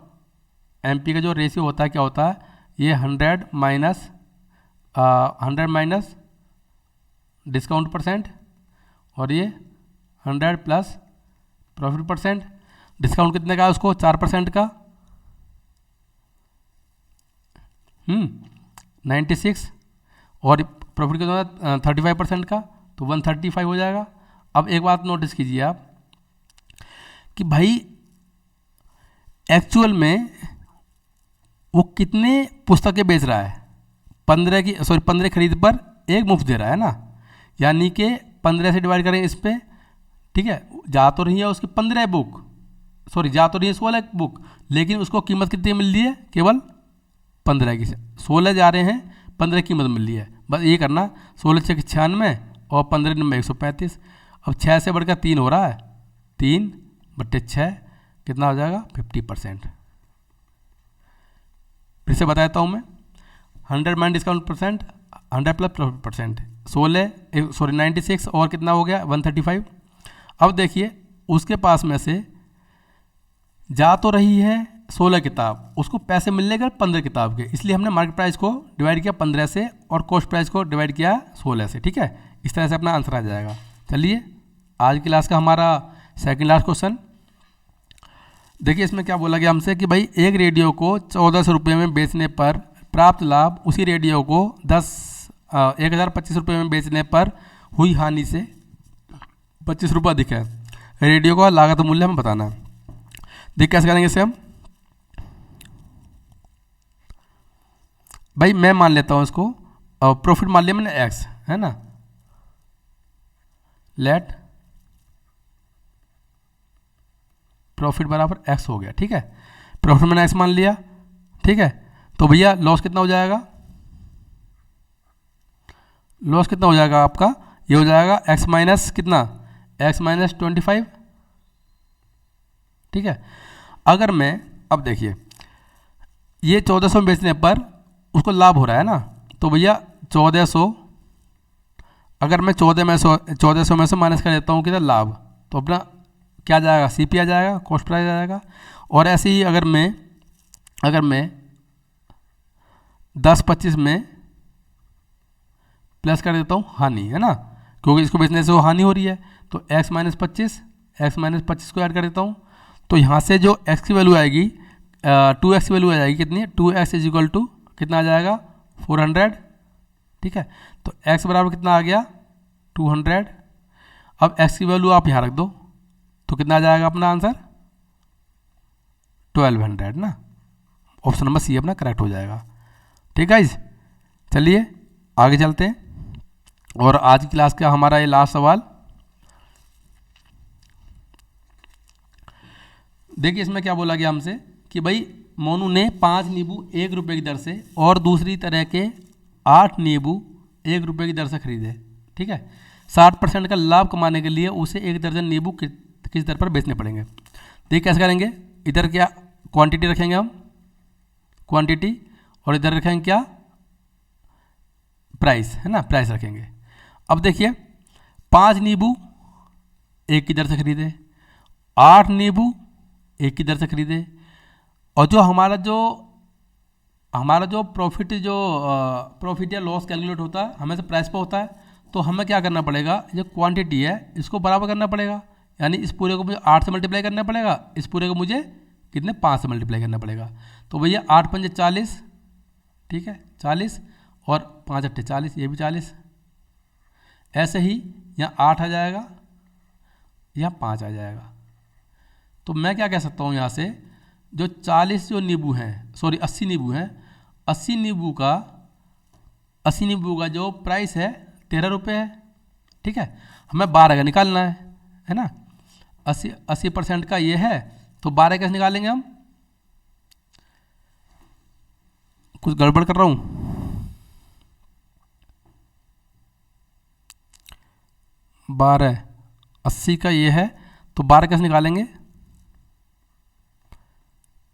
MP का जो रेशियो होता है क्या होता है, ये 100 माइनस डिस्काउंट परसेंट, और ये 100 प्लस प्रॉफिट परसेंट। डिस्काउंट कितने का है उसको, 4% का, 96, और प्रॉफिट कितना 35% का, तो 135 हो जाएगा। अब एक बात नोटिस कीजिए आप कि भाई एक्चुअल में वो कितने पुस्तकें बेच रहा है, 15 खरीद पर एक मुफ्त दे रहा है ना, यानी कि 15 से डिवाइड करें इस पर, ठीक है। जा तो रही है उसकी 15 बुक, जा तो रही है 16 बुक, लेकिन उसको कीमत कितनी मिल रही है, केवल 15 की। 16 जा रहे हैं, 15 की कीमत मिल रही है। बस ये करना, 16 6 96 और 15 9 135। अब 6 से बढ़कर 3 हो रहा है, 3/6 कितना हो जाएगा, 50%। फिर से बताता हूँ मैं, 100 minus discount percent, 100 plus profit percent, 96 और कितना हो गया 135। अब देखिए उसके पास में से जा तो रही है 16 किताब, उसको पैसे मिलने का 15 किताब के, इसलिए हमने मार्केट प्राइस को डिवाइड किया 15 से और कॉस्ट प्राइस को डिवाइड किया 16 से। ठीक है, इस तरह से अपना आंसर आ जाएगा। चलिए आज की क्लास का हमारा सेकंड लास्ट क्वेश्चन देखिए। इसमें क्या बोला गया हमसे कि भाई एक रेडियो को 1400 रुपये में बेचने पर प्राप्त लाभ उसी रेडियो को 1025 रुपये में बेचने पर हुई हानि से 25 रुपये अधिक है। रेडियो का लागत मूल्य हमें बताना है। देख कैसे करेंगे इसे हम, भाई मैं मान लेता हूँ इसको, प्रॉफिट मान लिया मैंने x, है ना। लेट प्रॉफिट बराबर x हो गया। ठीक है, प्रॉफिट मैंने x मान लिया। ठीक है, तो भैया लॉस कितना हो जाएगा, लॉस कितना हो जाएगा आपका, ये हो जाएगा x माइनस कितना, x माइनस 25। ठीक है, अगर मैं अब देखिए ये 1400 में बेचने पर उसको लाभ हो रहा है ना, तो भैया 1400, अगर मैं 1400 में से माइनस कर देता हूँ कितना लाभ, तो अपना क्या जाएगा, CP आ जाएगा, कॉस्ट प्राइस आ जाएगा। और ऐसे ही अगर मैं 10-25 में प्लस कर देता हूँ हानि, है ना, क्योंकि इसको बेचने से वो हानि हो रही है, तो x माइनस 25 को ऐड कर देता हूँ। तो यहाँ से जो x की वैल्यू आएगी 2x की वैल्यू आ जाएगी कितनी, 2x इज इक्वल टू कितना आ जाएगा 400। ठीक है, तो x बराबर कितना आ गया 200। अब x की वैल्यू आप यहाँ रख दो तो कितना आ जाएगा अपना आंसर 1200 ना। ऑप्शन नंबर सी अपना करेक्ट हो जाएगा। ठीक है, चलिए आगे चलते हैं। और आज की क्लास का हमारा ये लास्ट सवाल देखिए। इसमें क्या बोला गया हमसे कि भाई मोनू ने 5 नींबू 1 रुपये की दर से और दूसरी तरह के 8 नींबू 1 रुपये की दर से खरीदे। ठीक है, 60% का लाभ कमाने के लिए उसे 1 दर्जन नींबू किस दर पर बेचने पड़ेंगे। देखिए कैसे करेंगे, इधर क्या क्वांटिटी रखेंगे हम, क्वांटिटी, और इधर रखेंगे क्या, प्राइस, है ना, प्राइस रखेंगे। अब देखिए 5 नींबू एक की दर से खरीदे, 8 नींबू एक की दर से खरीदे, और जो हमारा जो प्रॉफिट या लॉस कैलकुलेट होता है हमें से प्राइस पे होता है, तो हमें क्या करना पड़ेगा, जो क्वांटिटी है इसको बराबर करना पड़ेगा, यानी इस पूरे को मुझे 8 से मल्टीप्लाई करना पड़ेगा, इस पूरे को मुझे कितने 5 से मल्टीप्लाई करना पड़ेगा। तो भैया 8 पंजे 40, ठीक है 40, और 5 अट्ठे 40, ये भी 40। ऐसे ही यहाँ 8 आ जाएगा, यहाँ 5 आ जाएगा। तो मैं क्या कह सकता हूँ यहाँ से, जो 40 जो नींबू हैं, सॉरी 80 नींबू हैं, 80 नींबू का जो प्राइस है 13 रुपये है, ठीक है। हमें 12 का निकालना है ना। 80% का ये है, तो 12 कैसे निकालेंगे हम, कुछ गड़बड़ कर रहा हूँ, 12 80 का ये है, तो 12 कैसे निकालेंगे,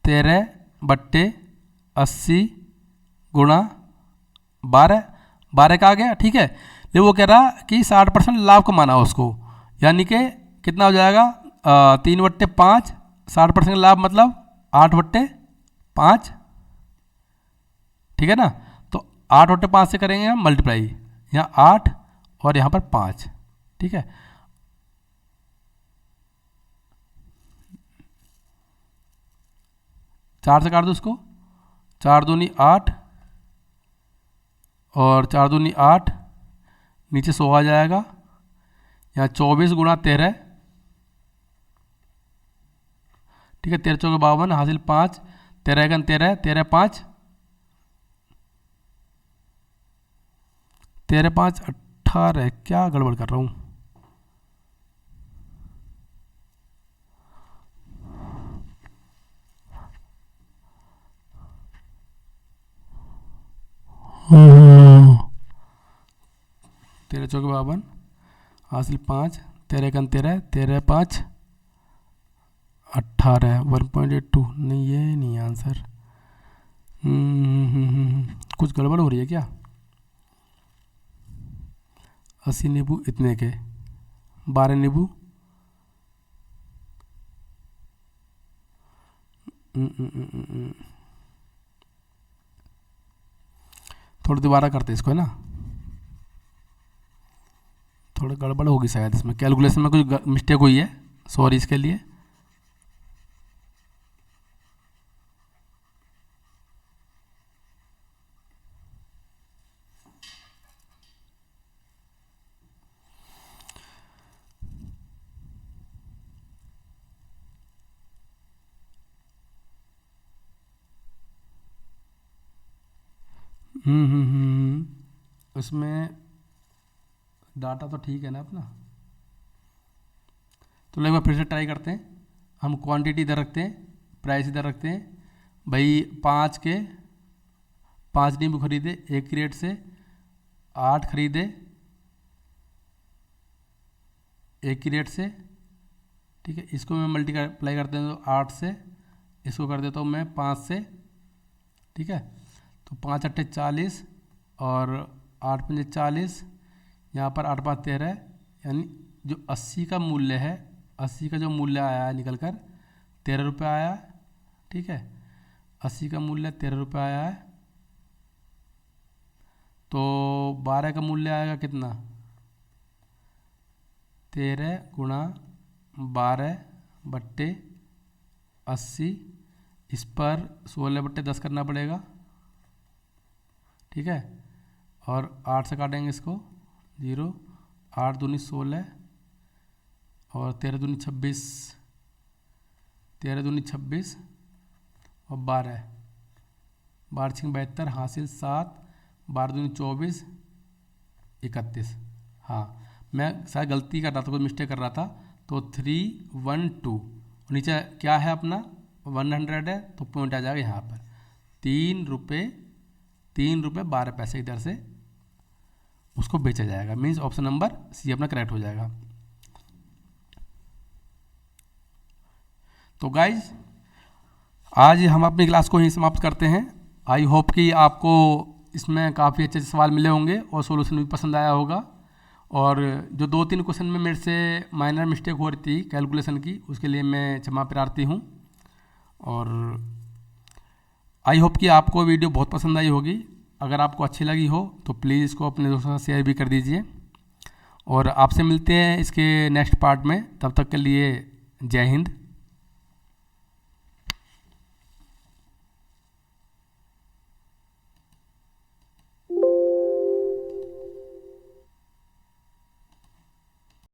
13 बट्टे 80 गुणा 12 का आ गया, ठीक है। लेकिन वो कह रहा कि 60% लाभ कमाना है उसको, यानी कि कितना हो जाएगा, 3/5, 60% लाभ मतलब 8/5, ठीक है ना। तो 8/5 से करेंगे हम मल्टीप्लाई, यहाँ 8 और यहाँ पर 5, ठीक है। चार से काट दो उसको, 4 दूनी 8 और 4 दूनी 8, नीचे 100 आ जाएगा, यहाँ 24 गुणा 13, ठीक है, 13 चौके 52 हासिल 5, 13 एकन 13, 13 5, 13 5 18, क्या गड़बड़ कर रहा हूँ, तेरह चौके 52 हासिल 5, 13 एकन 13, 13 5 18, 1.82, नहीं ये नहीं है आंसर। कुछ गड़बड़ हो रही है क्या। 80 नींबू इतने के, 12 नींबू, थोड़ी दोबारा करते इसको, है ना, थोड़ी गड़बड़ होगी शायद इसमें, कैलकुलेशन में कुछ मिस्टेक हुई है, सॉरी इसके लिए। उसमें डाटा तो ठीक है ना अपना। तो एक बार फिर से ट्राई करते हैं। हम क्वांटिटी इधर रखते हैं, प्राइस इधर रखते हैं। भाई 5 नींबू खरीदे एक क्रेट से, 8 खरीदे एक क्रेट से, ठीक है। इसको मैं मल्टीप्लाई करते हैं तो 8 से, इसको कर देता हूँ मैं 5 से, ठीक है। तो 5 अट्ठे 40 और 8 पंजे 40, यहाँ पर 8 5 13, यानी जो 80 का मूल्य है, 80 का जो मूल्य आया है निकल कर 13 रुपये आया है, ठीक है। 80 का मूल्य 13 रुपये आया है, तो 12 का मूल्य आएगा कितना, 13 गुणा 12/80, इस पर 16/10 करना पड़ेगा, ठीक है। और 8 से काटेंगे इसको 0, 8 दूनी 16 और 13 दूनी 26, 13 दूनी 26 और 12 12 72 हासिल 7, 12 दूनी 24 31। हाँ मैं शायद गलती कर रहा था, कोई मिस्टेक कर रहा था। तो 312 नीचे क्या है अपना 100 है, तो पॉइंट आ जाएगा यहाँ पर 3 रुपये 12 पैसे की दर से उसको बेचा जाएगा। मीन्स ऑप्शन नंबर सी अपना करेक्ट हो जाएगा। तो गाइज आज हम अपनी क्लास को यहीं समाप्त करते हैं। आई होप कि आपको इसमें काफ़ी अच्छे सवाल मिले होंगे और सॉल्यूशन भी पसंद आया होगा। और जो 2-3 क्वेश्चन में मेरे से माइनर मिस्टेक हो रही थी कैलकुलेशन की, उसके लिए मैं क्षमा प्रार्थी हूँ। और आई होप कि आपको वीडियो बहुत पसंद आई होगी। अगर आपको अच्छी लगी हो तो प्लीज़ इसको अपने दोस्तों से शेयर भी कर दीजिए। और आपसे मिलते हैं इसके नेक्स्ट पार्ट में, तब तक के लिए जय हिंद।